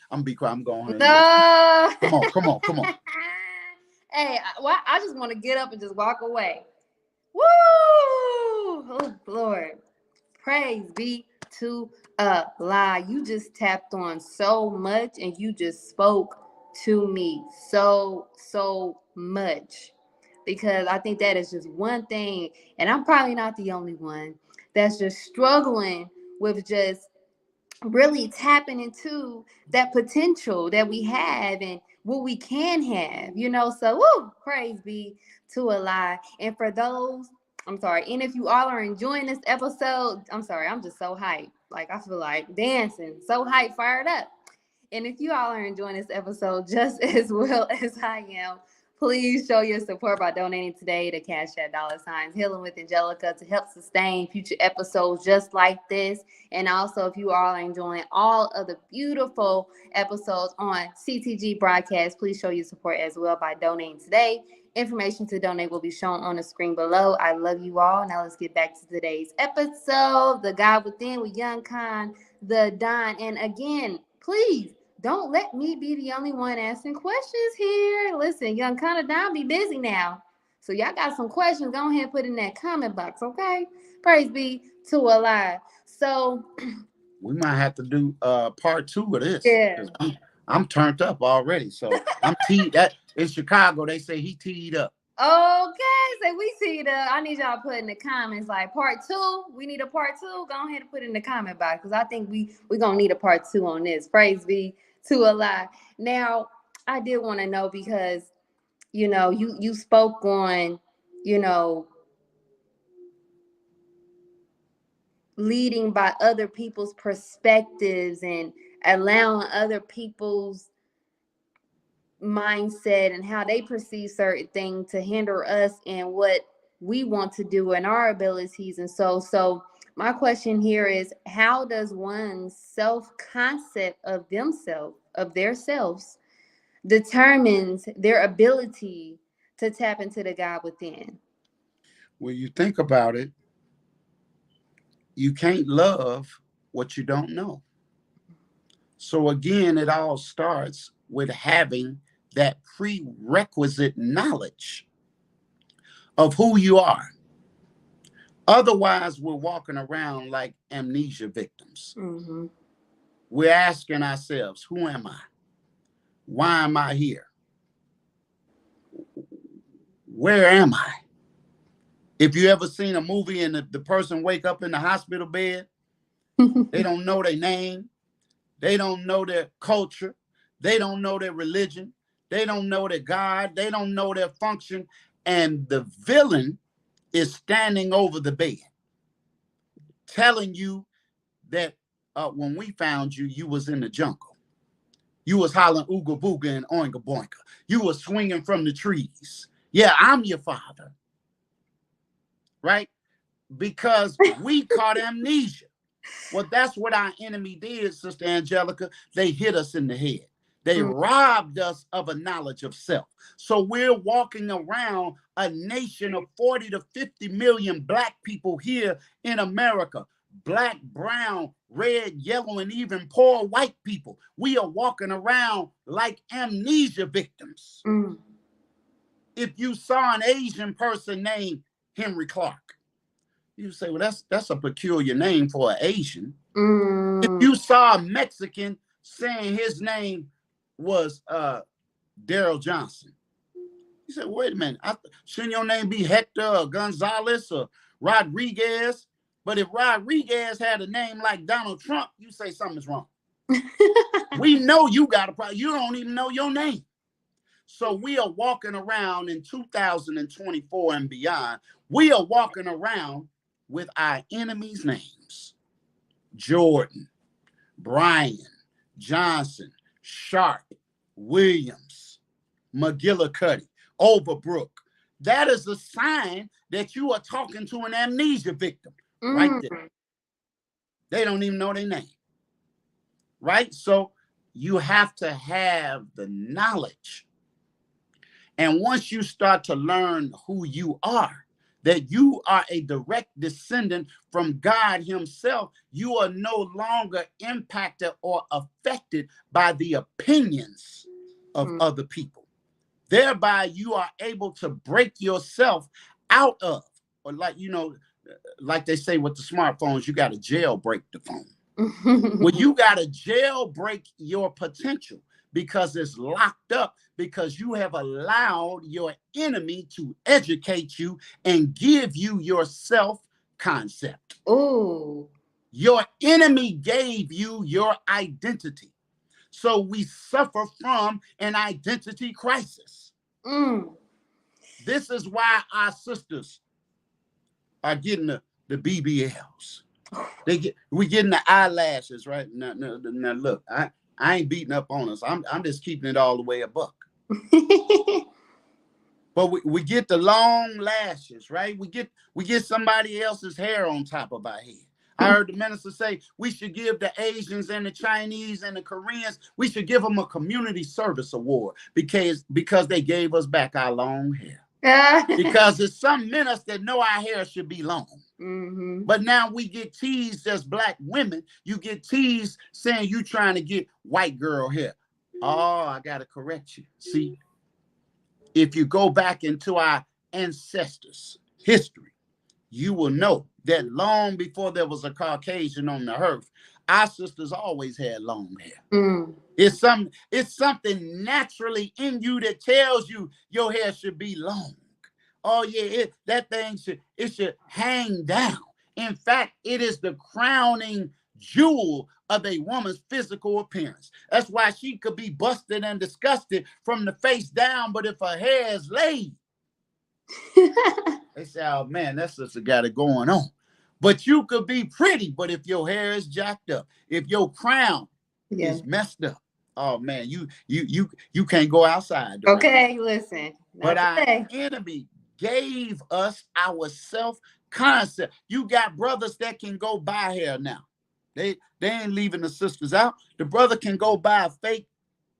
B: I'm be quiet. I'm going ahead and let you.
A: No.
B: Come on, come on, come on.
A: Hey, I just want to get up and just walk away. Woo! Oh, Lord. Praise be to Allah. You just tapped on so much and you just spoke to me so much. Because I think that is just one thing, and I'm probably not the only one that's just struggling with just really tapping into that potential that we have and what we can have, So, woo, praise be to Allah. And for those, I'm sorry, and if you all are enjoying this episode, I'm sorry, I'm just so hyped. Like, I feel like dancing, so hyped, fired up. And if you all are enjoying this episode just as well as I am, please show your support by donating today to Cash@$ Healing with Angelica to help sustain future episodes just like this. And also, if you all are enjoying all of the beautiful episodes on CTG broadcast, please show your support as well by donating today. Information to donate will be shown on the screen below. I love you all. Now let's get back to today's episode. The God Within with Young Khan, the Don. And again, please don't let me be the only one asking questions here. Listen, Young Khan, Don be busy now. So y'all got some questions, go ahead and put in that comment box, okay? Praise be to Allah. So
B: We might have to do part two of this
A: yeah.
B: because I'm turned up already. So I'm teed. That in Chicago they say he teed up.
A: Okay, so we see I need y'all to put in the comments like part two. We need a part two. Go ahead and put it in the comment box because I think we're gonna need a part two on this. Praise be to Allah. Now, I did want to know because you spoke on, you know, leading by other people's perspectives and allowing other people's mindset and how they perceive certain things to hinder us in what we want to do and our abilities. And so my question here is, how does one's self-concept of themselves, of their selves, determines their ability to tap into the God within?
B: When you think about it, you can't love what you don't know. So again, it all starts with having that prerequisite knowledge of who you are. Otherwise, we're walking around like amnesia victims.
A: Mm-hmm.
B: We're asking ourselves, who am I? Why am I here? Where am I? If you ever seen a movie and the person wake up in the hospital bed, they don't know their name, they don't know their culture, they don't know their religion, They don't know their God. They don't know their function. And the villain is standing over the bed, telling you that when we found you, you was in the jungle. You was hollering ooga booga and oinga boinga. You was swinging from the trees. Yeah, I'm your father, right? Because we caught amnesia. Well, that's what our enemy did, Sister Angelica. They hit us in the head. They
A: Mm.
B: robbed us of a knowledge of self. So we're walking around a nation of 40 to 50 million black people here in America. Black, brown, red, yellow, and even poor white people. We are walking around like amnesia victims.
A: Mm.
B: If you saw an Asian person named Henry Clark, you say, well, that's a peculiar name for an Asian. If
A: Mm.
B: you saw a Mexican saying his name was Daryl Johnson, you said, wait a minute, shouldn't your name be Hector or Gonzalez or Rodriguez? But if Rodriguez had a name like Donald Trump, you say something's wrong. We know you got a problem. You don't even know your name. So we are walking around in 2024 and beyond. We are walking around with our enemies' names: Jordan, Brian, Johnson, Sharp, Williams, McGillicuddy, Overbrook. That is a sign that you are talking to an amnesia victim right
A: Mm.
B: there. They don't even know their name, right? So you have to have the knowledge. And once you start to learn who you are, that you are a direct descendant from God himself, you are no longer impacted or affected by the opinions of
A: Mm.
B: other people. Thereby, you are able to break yourself out of, or like they say with the smartphones, you got to jailbreak the phone. Well, you got to jailbreak your potential because it's locked up, because you have allowed your enemy to educate you and give you your self concept.
A: Ooh.
B: Your enemy gave you your identity. So we suffer from an identity crisis.
A: Mm.
B: This is why our sisters are getting the BBLs. We getting the eyelashes, right? Now look, I ain't beating up on us. I'm just keeping it all the way a buck. But we get the long lashes, right? We get somebody else's hair on top of our head. I heard the minister say we should give the Asians and the Chinese and the Koreans, we should give them a community service award because they gave us back our long hair. Because there's some men us that know our hair should be long.
A: Mm-hmm.
B: But now we get teased as black women. You get teased saying you trying to get white girl hair. Oh, I got to correct you. See, if you go back into our ancestors' history, you will know that long before there was a Caucasian on the earth, our sisters always had long hair.
A: Mm.
B: It's something naturally in you that tells you your hair should be long. Oh yeah, that thing should hang down. In fact, it is the crowning jewel of a woman's physical appearance. That's why she could be busted and disgusted from the face down, but if her hair is laid, they say, oh man, that sister got it going on. But you could be pretty, but if your hair is jacked up, if your crown is messed up, oh man, you can't go outside.
A: Okay, listen.
B: But
A: Not
B: our
A: today.
B: enemy gave us our self concept. You got brothers that can go buy hair now. They ain't leaving the sisters out. The brother can go buy a fake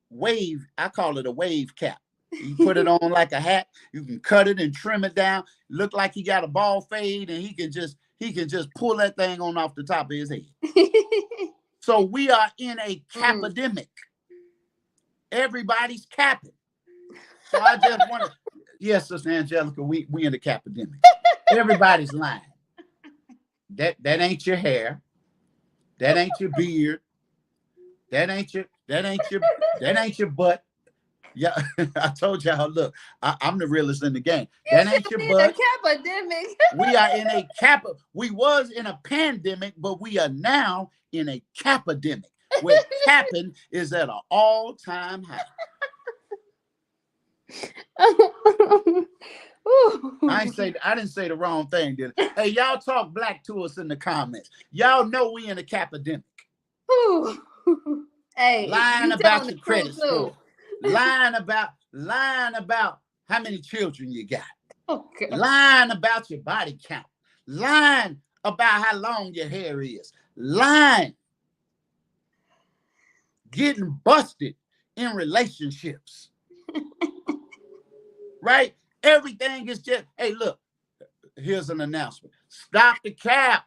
B: wave. I call it a wave cap. You put it on like a hat. You can cut it and trim it down. Look like he got a ball fade, and he can just pull that thing on off the top of his head. So we are in a capidemic. Everybody's capping. So I just want to, yes, Sister Angelica, we in the capidemic. Everybody's lying. That ain't your hair. That ain't your beard. That ain't your butt. Yeah, I told y'all, look, I'm the realest in the game. That ain't your butt.
A: Capidemic.
B: We are in a we was in a pandemic, but we are now in a capidemic, where capping is at an all-time high.
A: Ooh.
B: I didn't say the wrong thing, did I? Hey, y'all talk black to us in the comments. Y'all know we in a capidemic.
A: Ooh. Hey,
B: Lying
A: you telling
B: about
A: the
B: your
A: truth
B: credit
A: too.
B: score. Lying about how many children you got.
A: Oh God.
B: Lying about your body count. Lying about how long your hair is. Lying, getting busted in relationships. Right? Everything is just, hey, look, here's an announcement. Stop the cap.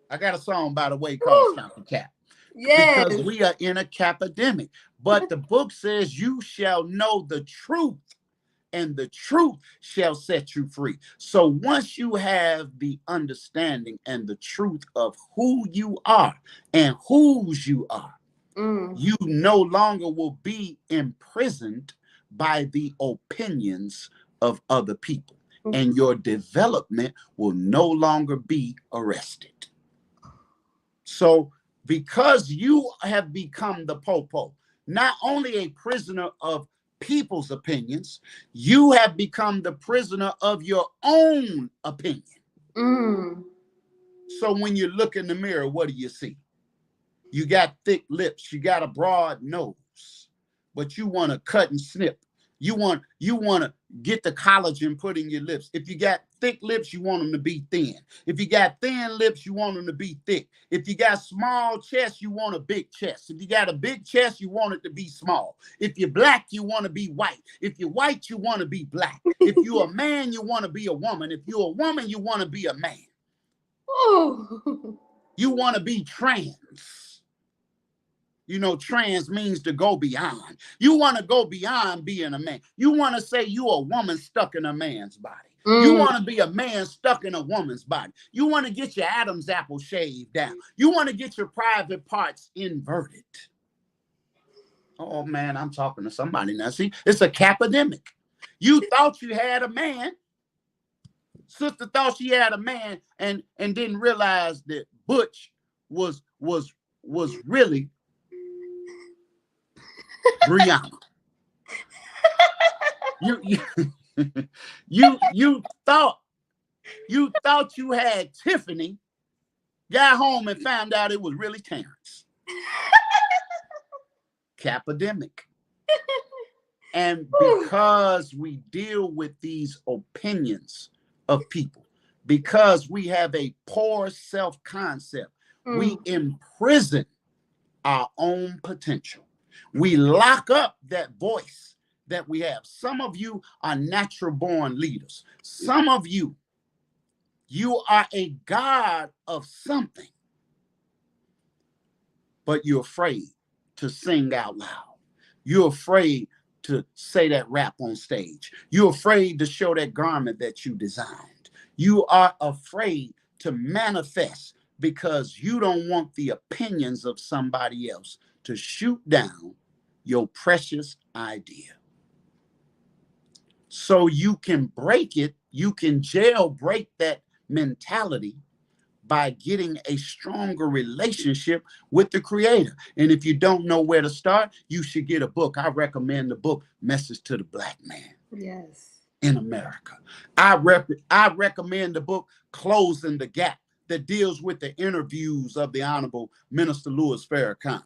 B: I got a song, by the way, called
A: Woo.
B: Stop the Cap. Because
A: Yes.
B: we are in a capidemic. But the book says you shall know the truth, and the truth shall set you free. So once you have the understanding and the truth of who you are and whose you are,
A: Mm.
B: you no longer will be imprisoned by the opinions of other people, and your development will no longer be arrested. So, because you have become the popo, not only a prisoner of people's opinions, you have become the prisoner of your own opinion.
A: Mm.
B: So, when you look in the mirror, what do you see? You got thick lips, you got a broad nose, but you want to cut and snip. You want to get the collagen put in your lips. If you got thick lips, you want them to be thin. If you got thin lips, you want them to be thick. If you got small chest, you want a big chest. If you got a big chest, you want it to be small. If you're black, you want to be white. If you're white, you want to be black. If you're a man, you want to be a woman. If you're a woman, you want to be a man.
A: Ooh.
B: You want to be trans. You know, trans means to go beyond. You want to go beyond being a man. You want to say you a woman stuck in a man's body. You
A: Mm.
B: want to be a man stuck in a woman's body. You want to get your Adam's apple shaved down. You want to get your private parts inverted. Oh man, I'm talking to somebody now. See, it's a capidemic. You thought you had a man. Sister thought she had a man and didn't realize that Butch was really Brianna. You you thought you had Tiffany, got home and found out it was really Terrence. Capidemic. And
A: Ooh.
B: because we deal with these opinions of people, because we have a poor self-concept, we
A: Mm.
B: imprison our own potential. We lock up that voice that we have. Some of you are natural born leaders. Some of you, you are a god of something, but you're afraid to sing out loud. You're afraid to say that rap on stage. You're afraid to show that garment that you designed. You are afraid to manifest because you don't want the opinions of somebody else to shoot down your precious idea. So you can break it, you can jailbreak that mentality by getting a stronger relationship with the creator. And if you don't know where to start, you should get a book. I recommend the book Message to the Black Man
A: Yes.
B: in America. I recommend the book Closing the Gap that deals with the interviews of the Honorable Minister Louis Farrakhan.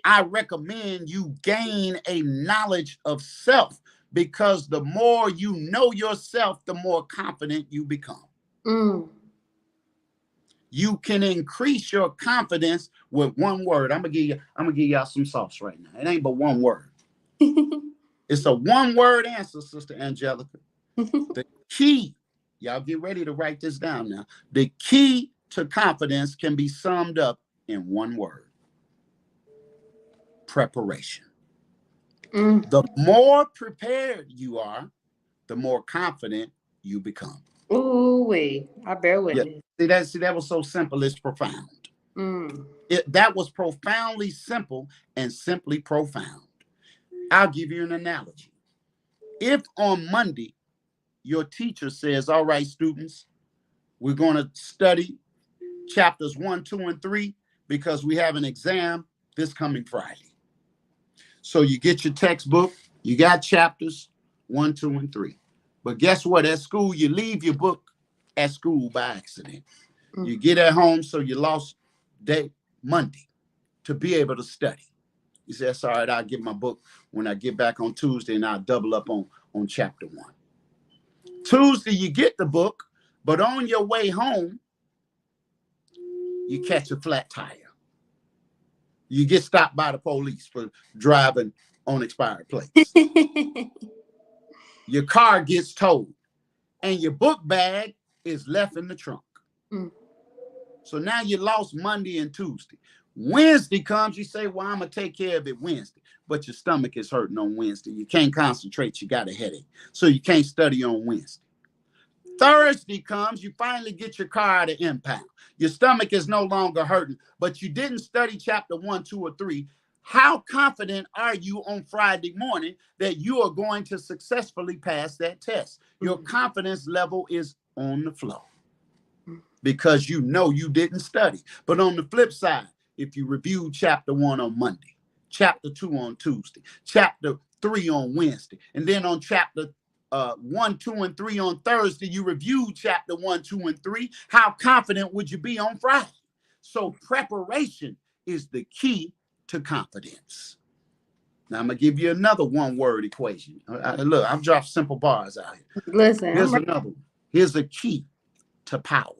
B: I recommend you gain a knowledge of self because the more you know yourself, the more confident you become.
A: Mm.
B: You can increase your confidence with one word. I'm gonna give y'all some sauce right now. It ain't but one word. It's a one-word answer, Sister Angelica. The key, y'all get ready to write this down now. The key to confidence can be summed up in one word: preparation.
A: Mm.
B: The more prepared you are, the more confident you become.
A: Ooh wee. I bear
B: Yeah.
A: witness.
B: See that was so simple, it's profound.
A: Mm.
B: That was profoundly simple and simply profound. I'll give you an analogy. If on Monday your teacher says, all right, students, we're going to study chapters 1, 2, and 3 because we have an exam this coming Friday. So you get your textbook, you got chapters 1, 2, and 3. But guess what? At school, you leave your book at school by accident.
A: Mm.
B: You get at home, so you lost day Monday to be able to study. You say, that's all right, I'll get my book when I get back on Tuesday and I'll double up on chapter 1. Tuesday, you get the book, but on your way home, you catch a flat tire. You get stopped by the police for driving on expired plates. Your car gets towed, and your book bag is left in the trunk.
A: Mm.
B: So now you lost Monday and Tuesday. Wednesday comes, you say, well, I'm going to take care of it Wednesday. But your stomach is hurting on Wednesday. You can't concentrate. You got a headache. So you can't study on Wednesday. Thursday comes, you finally get your car out of impound. Your stomach is no longer hurting, but you didn't study chapter 1, 2, or 3. How confident are you on Friday morning that you are going to successfully pass that test? Your confidence level is on the floor because you know you didn't study. But on the flip side, if you review chapter 1 on Monday, chapter 2 on Tuesday, chapter 3 on Wednesday, and then on chapter 1, 2, and 3 on Thursday, you reviewed chapter 1, 2, and 3. How confident would you be on Friday? So preparation is the key to confidence. Now I'm gonna give you another one-word equation. Look, I've dropped simple bars out here.
A: Listen,
B: here's another one. Here's a key to power.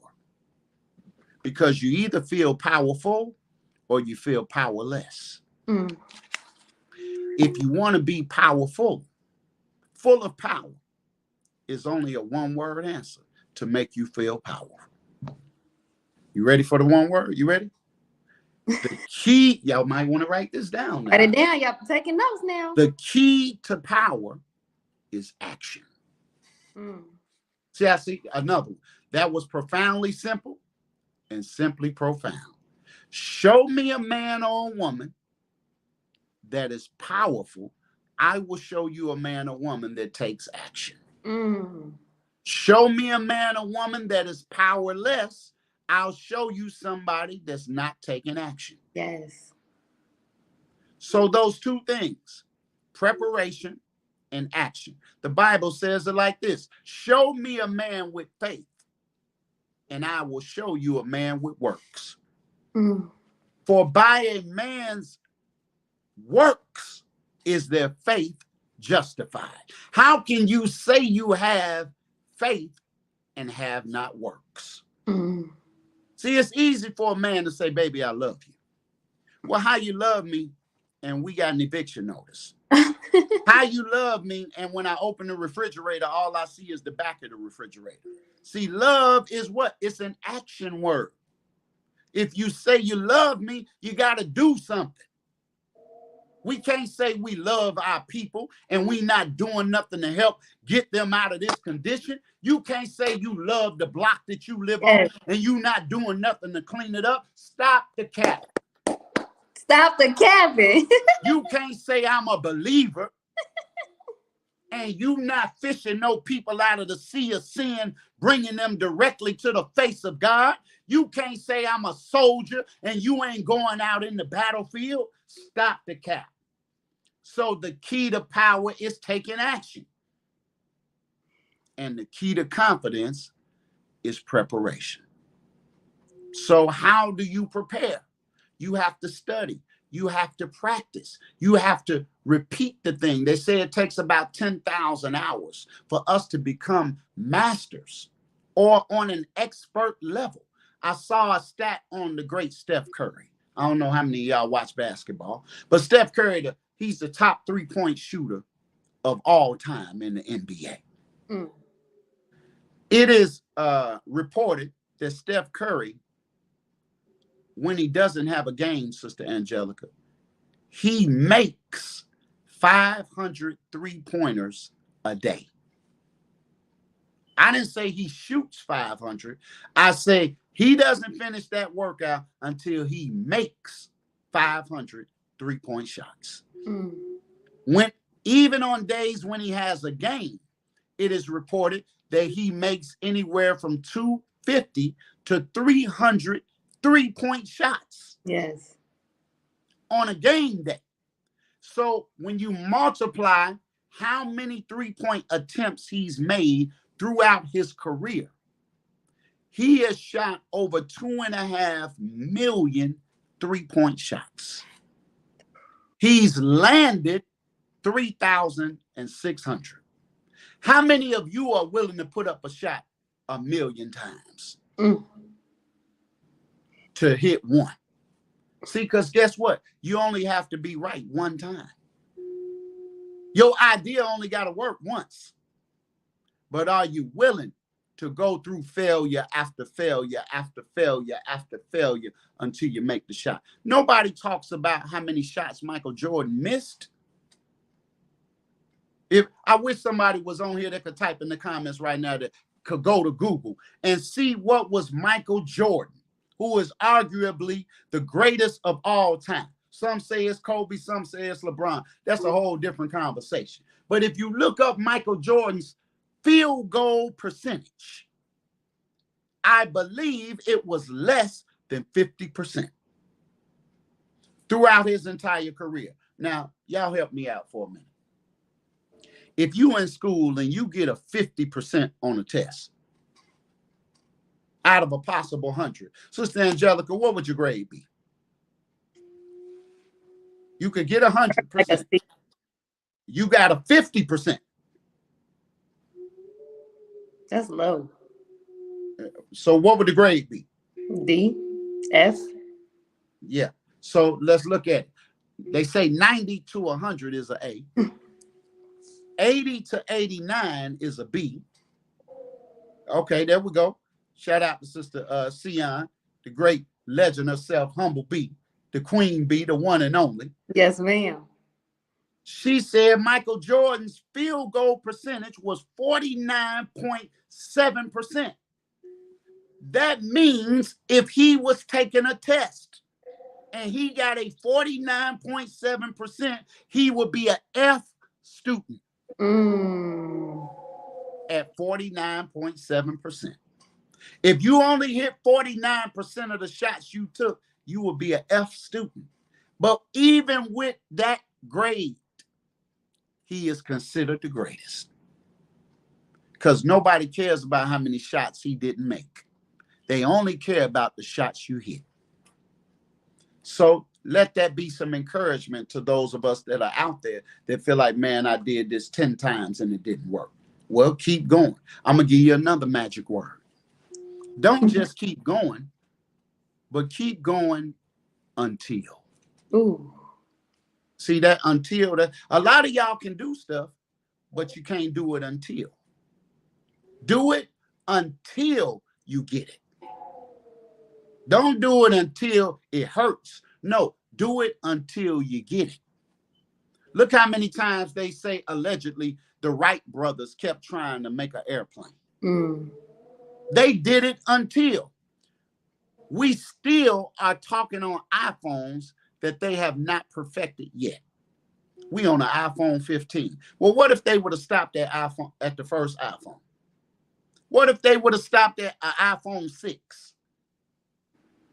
B: Because you either feel powerful or you feel powerless.
A: Mm.
B: If you want to be powerful, full of power, is only a one-word answer to make you feel powerful. You ready for the one word? You ready? The key, y'all might want to write this down now.
A: Write it down. Y'all taking notes now.
B: The key to power is action.
A: Mm.
B: See, I see another one. That was profoundly simple and simply profound. Show me a man or a woman that is powerful. I will show you a man or woman that takes action.
A: Mm.
B: Show me a man or woman that is powerless. I'll show you somebody that's not taking action.
A: Yes.
B: So those two things, preparation and action. The Bible says it like this: show me a man with faith, and I will show you a man with works.
A: Mm.
B: For by a man's works is their faith justified. How can you say you have faith and have not works?
A: Mm.
B: See, it's easy for a man to say, baby, I love you. Well, how you love me and we got an eviction notice? How you love me and when I open the refrigerator, all I see is the back of the refrigerator. See, love is what? It's an action word. If you say you love me, you got to do something. We can't say we love our people and we not doing nothing to help get them out of this condition. You can't say you love the block that you live on and you not doing nothing to clean it up. Stop the cap.
A: Stop the capping.
B: You can't say I'm a believer and you not fishing no people out of the sea of sin, bringing them directly to the face of God. You can't say I'm a soldier and you ain't going out in the battlefield. Stop the cap. So the key to power is taking action. And the key to confidence is preparation. So how do you prepare? You have to study. You have to practice. You have to repeat the thing. They say it takes about 10,000 hours for us to become masters or on an expert level. I saw a stat on the great Steph Curry. I don't know how many of y'all watch basketball, but Steph Curry, he's the top 3-point shooter of all time in the NBA.
A: Mm.
B: It is reported that Steph Curry, when he doesn't have a game, Sister Angelica, he makes 500 3-pointers a day. I didn't say he shoots 500. I say he doesn't finish that workout until he makes 500 3-point shots.
A: Mm.
B: When even on days when he has a game, it is reported that he makes anywhere from 250 to 300 3-point shots.
A: Yes.
B: On a game day. So when you multiply how many 3-point attempts he's made throughout his career, he has shot over 2.5 million 3-point shots. He's landed 3,600. How many of you are willing to put up a shot 1,000,000 times to hit one? See, because guess what? You only have to be right one time. Your idea only got to work once. But are you willing to go through failure after failure after failure after failure until you make the shot? Nobody talks about how many shots Michael Jordan missed. If I wish somebody was on here that could type in the comments right now, that could go to Google and see what was Michael Jordan, who is arguably the greatest of all time. Some say it's Kobe, some say it's LeBron. That's a whole different conversation. But if you look up Michael Jordan's field goal percentage, I believe it was less than 50% throughout his entire career. Now, y'all help me out for a minute. If you in school and you get a 50% on a test out of a possible 100, Sister Angelica, what would your grade be? You could get 100%. You got a 50%.
A: That's low.
B: So what would the grade be?
A: D, F.
B: Yeah. So let's look at it. They say 90 to 100 is an A. 80 to 89 is a B. Okay, there we go. Shout out to Sister I-K.H.A.N, the great legend herself, Humble B, the Queen B, the one and only.
A: Yes, ma'am.
B: She said Michael Jordan's field goal percentage was 49.7%. That means if he was taking a test and he got a 49.7%, he would be an F student at 49.7%. If you only hit 49% of the shots you took, you would be an F student. But even with that grade, he is considered the greatest. Because nobody cares about how many shots he didn't make. They only care about the shots you hit. So let that be some encouragement to those of us that are out there that feel like, man, I did this 10 times and it didn't work. Well, keep going. I'm going to give you another magic word. Don't just keep going, but keep going until.
A: Ooh.
B: See that until? That a lot of y'all can do stuff, but you can't do it until. Do it until you get it. Don't do it until it hurts. No, do it until you get it. Look how many times they say allegedly the Wright brothers kept trying to make an airplane. They did it until. We still are talking on iPhones that they have not perfected yet. We on an iPhone 15. Well, what if they would have stopped at iPhone at the first iPhone? What if they would have stopped at an iPhone 6?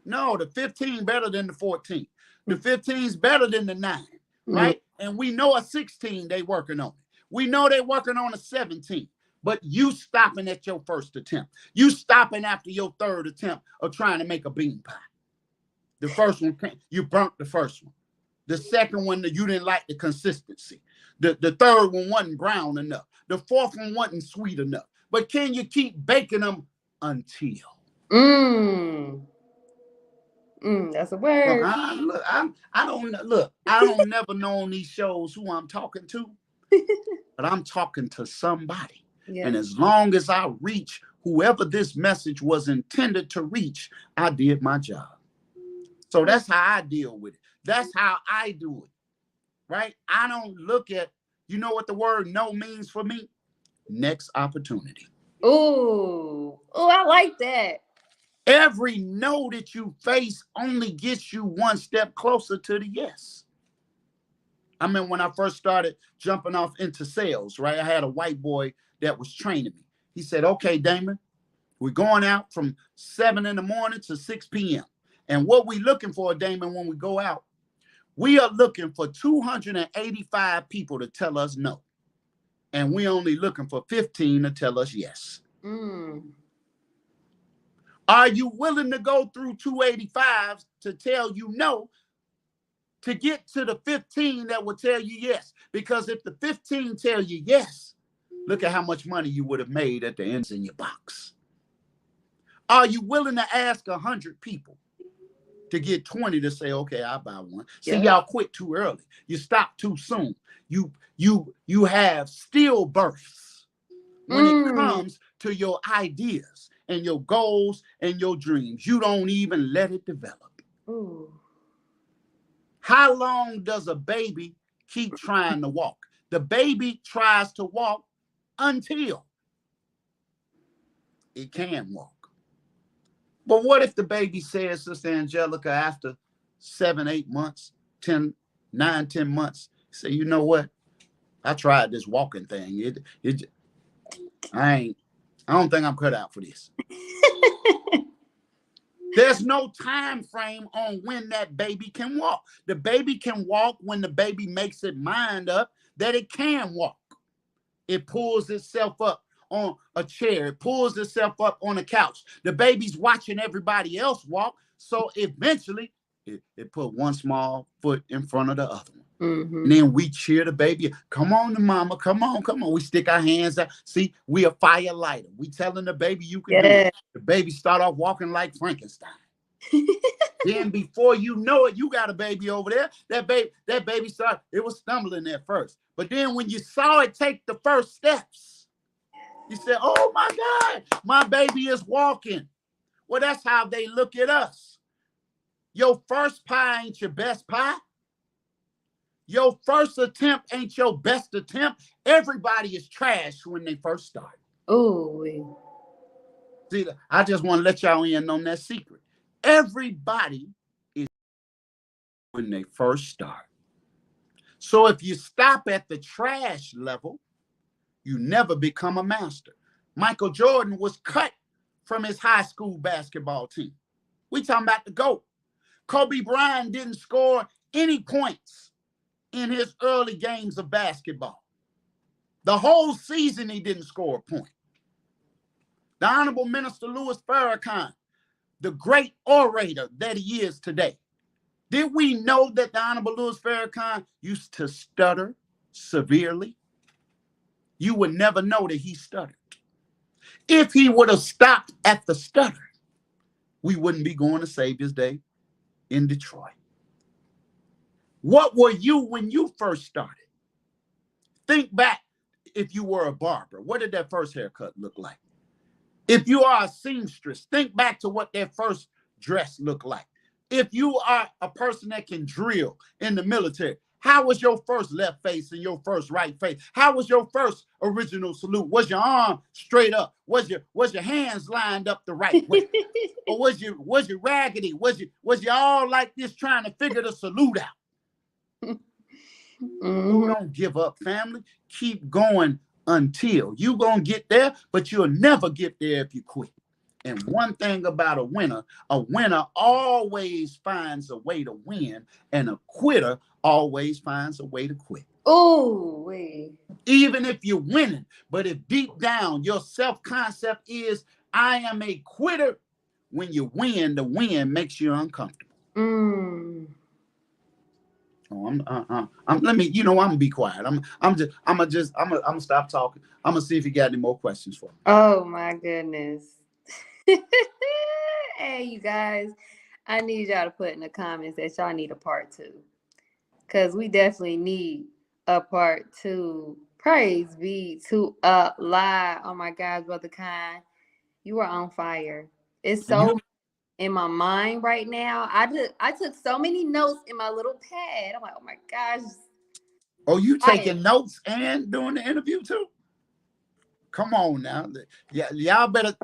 B: No, the 15 better than the 14. The 15 is better than the 9, right? And we know a 16 they working on. We know they're working on a 17. But you stopping at your first attempt. You stopping after your third attempt of trying to make a bean pie. The first one, you burnt the first one. The second one, you didn't like the consistency. The third one wasn't brown enough. The fourth one wasn't sweet enough. But can you keep baking them until?
A: That's a word.
B: I don't never know on these shows who I'm talking to, but I'm talking to somebody. Yeah. And as long as I reach whoever this message was intended to reach, I did my job. So that's how I deal with it. That's how I do it, right? I don't look at, you know what the word no means for me? Next opportunity.
A: Ooh, I like that.
B: Every no that you face only gets you one step closer to the yes. I mean, when I first started jumping off into sales, right? I had a white boy that was training me. He said, okay, Damon, we're going out from 7 in the morning to 6 p.m. And what we looking for, Damon, when we go out, We are looking for 285 people to tell us no. And we only looking for 15 to tell us yes.
A: Mm.
B: Are you willing to go through 285s to tell you no to get to the 15 that will tell you yes? Because if the 15 tell you yes, look at how much money you would have made at the ends in your box. Are you willing to ask 100 people to get 20 to say, okay, I'll buy one? See,
A: Yep.
B: y'all quit too early. You stop too soon. You have stillbirths when it
A: Mm.
B: comes to your ideas and your goals and your dreams. You don't even let it develop.
A: Ooh.
B: How long does a baby keep trying to walk? The baby tries to walk until it can walk. But what if the baby says, Sister Angelica, after 7, 8 months, 10, 9, 10 months, say, you know what? I tried this walking thing. I don't think I'm cut out for this. There's no time frame on when that baby can walk. The baby can walk when the baby makes its mind up that it can walk. It pulls itself up on a chair. It pulls itself up on a couch. The baby's watching everybody else walk. So eventually, it put one small foot in front of the other one.
A: Mm-hmm.
B: And then we cheer the baby. Come on, mama. Come on, come on. We stick our hands out. See, we a fire lighter. We telling the baby you can do it.
A: Yeah.
B: The baby start off walking like Frankenstein. Then before you know it, you got a baby over there. That baby started, it was stumbling at first. But then when you saw it take the first steps, you said, oh my God, my baby is walking. Well, that's how they look at us. Your first pie ain't your best pie. Your first attempt ain't your best attempt. Everybody is trash when they first start.
A: Ooh.
B: See, I just want to let y'all in on that secret. Everybody is when they first start. So if you stop at the trash level, you never become a master. Michael Jordan was cut from his high school basketball team. We talking about the GOAT. Kobe Bryant didn't score any points in his early games of basketball. The whole season he didn't score a point. The Honorable Minister Louis Farrakhan, the great orator that he is today. Did we know that the Honorable Louis Farrakhan used to stutter severely? You would never know that he stuttered. If he would have stopped at the stutter, we wouldn't be going to Savior's Day in Detroit. What were you when you first started? Think back if you were a barber. What did that first haircut look like? If you are a seamstress, think back to what that first dress looked like. If you are a person that can drill in the military, how was your first left face and your first right face? How was your first original salute? Was your arm straight up? Was your hands lined up the right way? Or was you raggedy? Was you all like this trying to figure the salute out? Oh,
A: Mm-hmm.
B: don't give up, family. Keep going until you gonna get there, but you'll never get there if you quit. And one thing about a winner always finds a way to win, and a quitter always finds a way to quit.
A: Ooh. Wee.
B: Even if you're winning, but if deep down your self-concept is, I am a quitter, when you win, the win makes you uncomfortable.
A: Mm.
B: Oh, let me, I'm gonna be quiet. I'm gonna stop talking. I'm gonna see if you got any more questions for me.
A: Oh my goodness. Hey, you guys. I need y'all to put in the comments that y'all need a part two. Because we definitely need a part two. Praise be to Allah. Oh my God, Brother Khan. You are on fire. It's
B: And you,
A: so in my mind right now. I took so many notes in my little pad. I'm like, oh my gosh.
B: oh, you
A: Fire.
B: taking notes and doing the interview too? Come on now. Yeah, y'all better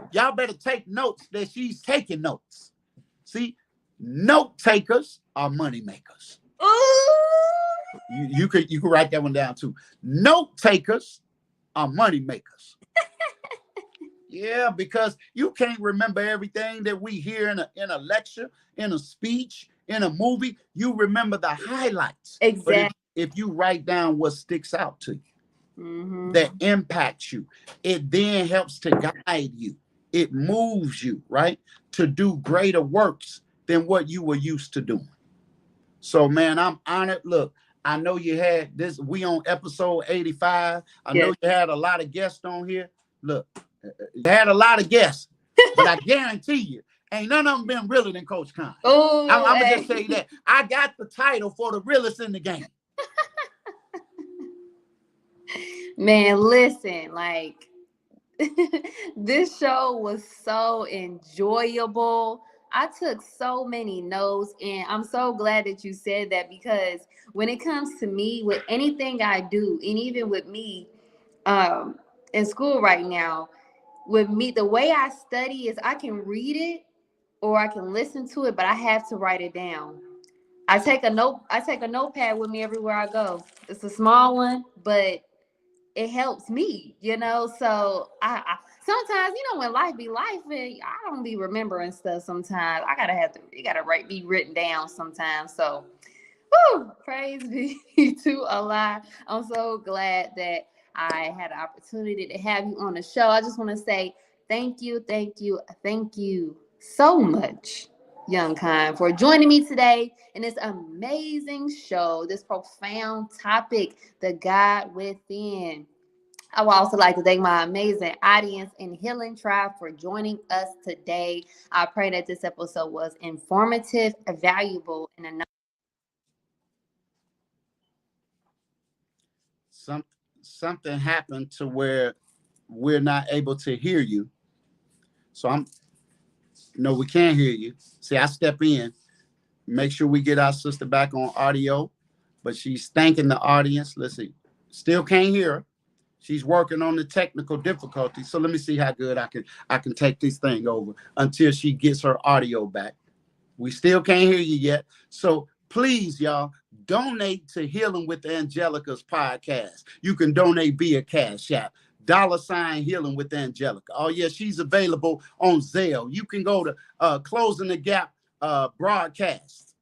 B: take notes that she's taking notes. See, note takers are money makers.
A: Ooh.
B: You could write that one down too. Note takers are money makers. Yeah, because you can't remember everything that we hear in a lecture, in a speech, in a movie, you remember the highlights. But
A: Exactly.
B: if you write down what sticks out to you,
A: Mm-hmm.
B: that impacts you, it then helps to guide you. It moves you, right, to do greater works than what you were used to doing. So, man, I'm honored. Look, I know you had this. We on episode 85. I know
A: Yes.
B: you had a lot of guests on here. Look, you had a lot of guests, but I guarantee you, ain't none of them been realer than Coach Khan. I'm,
A: Oh,
B: I'm gonna just
A: hey.
B: say that I got the title for the realest in the game.
A: Man, listen, like this show was so enjoyable. I took so many notes, and I'm so glad that you said that because when it comes to me, with anything I do, and even with me um, in school right now, with me, the way I study is I can read it or I can listen to it, but I have to write it down. I take a notepad with me everywhere I go. It's a small one, but it helps me, So I sometimes, when life be life, I don't be remembering stuff sometimes. It gotta be written down sometimes. So whew, praise be to Allah. I'm so glad that I had the opportunity to have you on the show. I just want to say thank you so much, Young Kind, for joining me today in this amazing show, this profound topic, the God within. I would also like to thank my amazing audience in Healing Tribe for joining us today. I pray that this episode was informative, valuable, and a
B: Some, something happened to where we're not able to hear you. So no, we can't hear you. See, I step in, make sure we get our sister back on audio, but she's thanking the audience. Let's see. Still can't hear her. She's working on the technical difficulties. So let me see how good I can take this thing over until she gets her audio back. We still can't hear you yet. So please, y'all, donate to Healing with Angelica's podcast. You can donate via Cash App. $ Healing with Angelica. Oh, yeah, she's available on Zell. You can go to Closing the Gap broadcast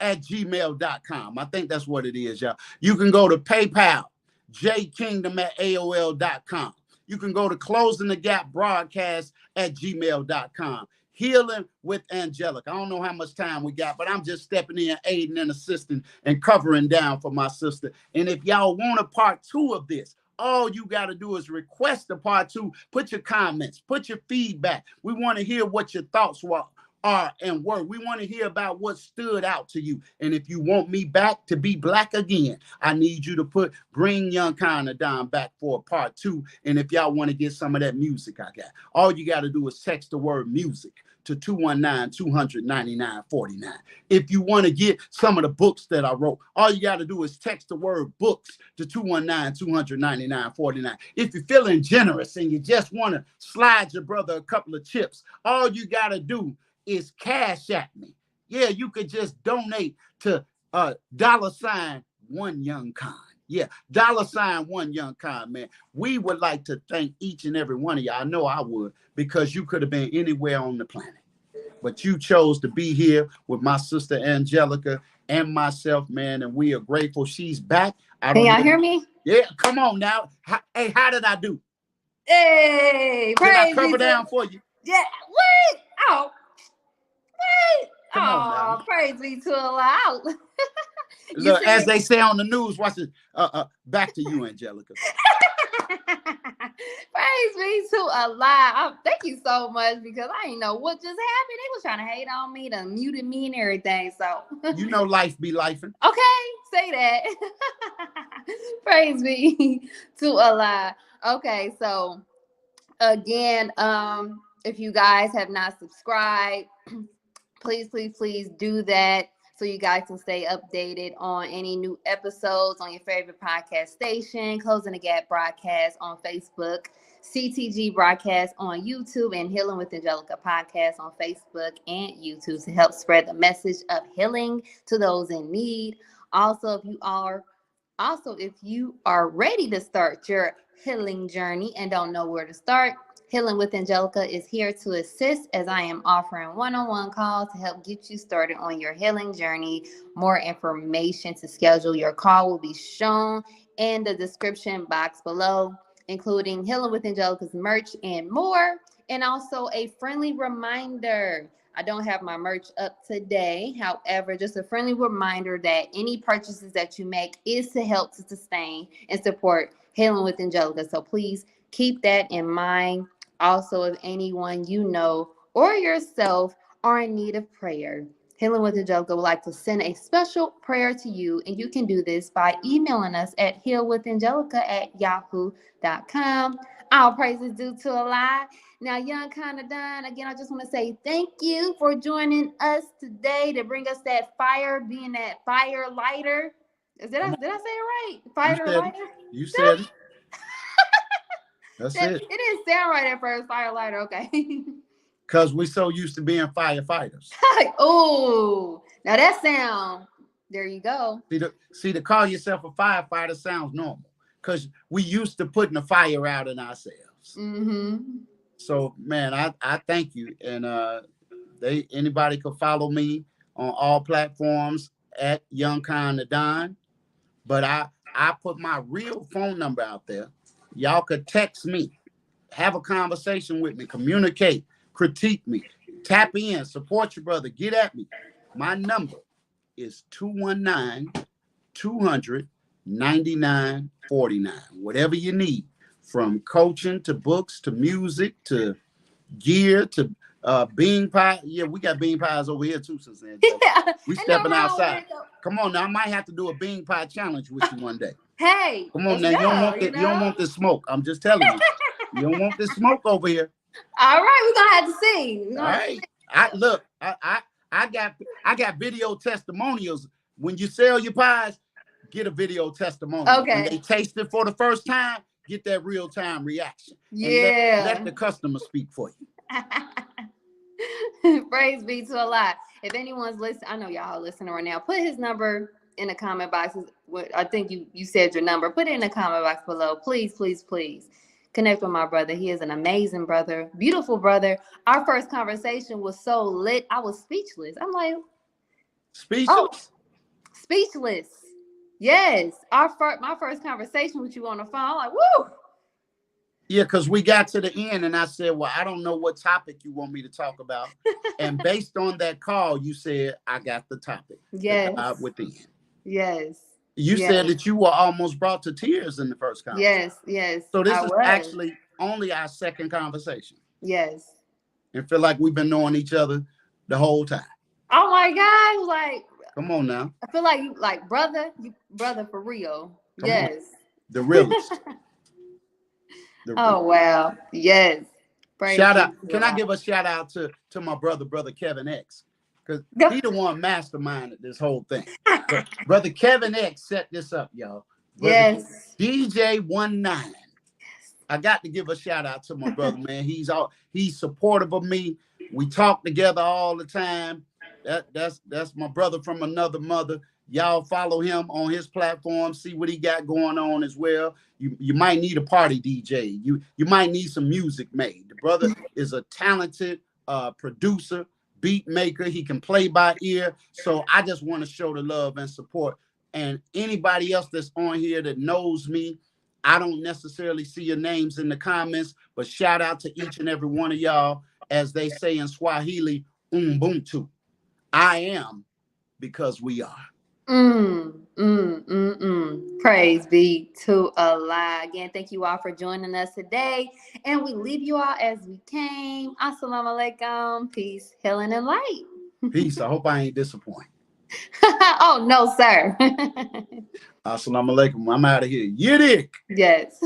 B: at gmail.com. I think that's what it is, y'all. You can go to PayPal, jkingdom at AOL.com. You can go to Closing the Gap broadcast at gmail.com. Healing with Angelica. I don't know how much time we got, but I'm just stepping in, aiding and assisting and covering down for my sister. And if y'all want a part 2 of this, all you got to do is request a part 2. Put your comments, put your feedback. We want to hear what your thoughts are and were. We want to hear about what stood out to you. And if you want me back to be black again, I need you to bring Young Kind down back for a part 2. And if y'all want to get some of that music I got, all you got to do is text the word music to 219-299-49. If you want to get some of the books that I wrote, all you got to do is text the word books to 219-299-49. If you're feeling generous and you just want to slide your brother a couple of chips, all you got to do is Cash at me. Yeah, you could just donate to $one Young Kind. Yeah, $one Young Kind, man. We would like to thank each and every one of y'all. I know I would, because you could have been anywhere on the planet, but you chose to be here with my sister Angelica and myself, man, and we are grateful she's back. I
A: Can
B: don't
A: y'all
B: know.
A: hear me?
B: Yeah, come on now. Hey, how did I do?
A: Hey,
B: Did I
A: praise be
B: cover
A: to
B: down for you?
A: yeah. What? Oh, wait.
B: Come on now.
A: Oh, praise be to Allah. You
B: Look, as
A: see,
B: they say on the news, watch it. Back to you, Angelica.
A: praise be to Allah. Thank you so much because I didn't know what just happened. They was trying to hate on me, done muted me and everything. So,
B: You know life be lifing.
A: okay, say that. Praise be to Allah. Okay, so again, if you guys have not subscribed, please do that so you guys can stay updated on any new episodes on your favorite podcast station, Closing the Gap broadcast on Facebook, CTG broadcast on YouTube, and Healing with Angelica podcast on Facebook and YouTube to help spread the message of healing to those in need. Also, if you are ready to start your healing journey and don't know where to start, Healing with Angelica is here to assist as I am offering one-on-one calls to help get you started on your healing journey. More information to schedule your call will be shown in the description box below, including Healing with Angelica's merch and more. And also a friendly reminder. I don't have my merch up today. However, just a friendly reminder that any purchases that you make is to help to sustain and support Healing with Angelica. So please keep that in mind. Also, if anyone you know or yourself are in need of prayer, Healing with Angelica would like to send a special prayer to you, and you can do this by emailing us at healwithangelica@yahoo.com. All praises due to Allah. Now, Young Kind of Done, again, I just want to say thank you for joining us today to bring us that fire, being that fire lighter. Did I say it right?
B: You
A: Fire
B: said it.
A: lighter?
B: You said it. That's it.
A: It didn't sound right at first. Fire lighter, okay.
B: Because we so used to being firefighters.
A: Oh, now that sound, there you go.
B: See, to call yourself a firefighter sounds normal. Because we used to putting the fire out in ourselves.
A: Mm-hmm.
B: So, man, I thank you. And anybody could follow me on all platforms at Young Kind of Don. But I put my real phone number out there. Y'all could text me, have a conversation with me, communicate, critique me, tap in, support your brother, get at me. My number is 219-200-9949. Whatever you need, from coaching to books to music to gear to bean pie. Yeah, we got bean pies over here too, since then.
A: Yeah,
B: We stepping outside. Come on now, I might have to do a bean pie challenge with you one day.
A: Hey,
B: come on now, you don't want this smoke. I'm just telling you, you don't want this smoke over here.
A: All right, we're gonna have to see.
B: All right, I got video testimonials. When you sell your pies, get a video testimonial.
A: Okay.
B: When they taste it for the first time, get that real time reaction.
A: Yeah.
B: And let the customer speak for you.
A: Praise be to Allah. If anyone's listening, I know y'all listening right now. Put his number in the comment box. I think you said your number. Put it in the comment box below. Please, please, please connect with my brother. He is an amazing brother, beautiful brother. Our first conversation was so lit. I was speechless. I'm like,
B: speechless.
A: Speechless. Yes. My first conversation with you on the phone. I'm like, woo.
B: Yeah, because we got to the end and I said, well, I don't know what topic you want me to talk about. And based on that call, you said, I got the topic.
A: Yes.
B: The God within.
A: Yes.
B: You said that you were almost brought to tears in the first conversation.
A: Yes.
B: So this is actually only our second conversation.
A: Yes.
B: And feel like we've been knowing each other the whole time.
A: Oh my God. Like,
B: come on now.
A: I feel like you like brother for real. Come yes. On.
B: The realest.
A: Oh wow. Yes.
B: Praise shout out. Can I give a shout out to my brother Kevin X? Because he the one masterminded this whole thing. Brother Kevin X set this up, y'all.
A: Yes.
B: DJ 19. I got to give a shout out to my brother, man. He's supportive of me. We talk together all the time. That's my brother from another mother. Y'all follow him on his platform, see what he got going on as well. You might need a party DJ. You might need some music made. The brother is a talented producer, beat maker. He can play by ear. So I just want to show the love and support. And anybody else that's on here that knows me, I don't necessarily see your names in the comments, but shout out to each and every one of y'all. As they say in Swahili, Ubuntu. I am because we are.
A: Praise be to Allah. Again, thank you all for joining us today. And we leave you all as we came. Assalamu alaikum. Peace, healing, and light.
B: Peace. I hope I ain't disappointed.
A: Oh, no, sir.
B: Assalamu alaikum. I'm out of here. Yidik.
A: Yes.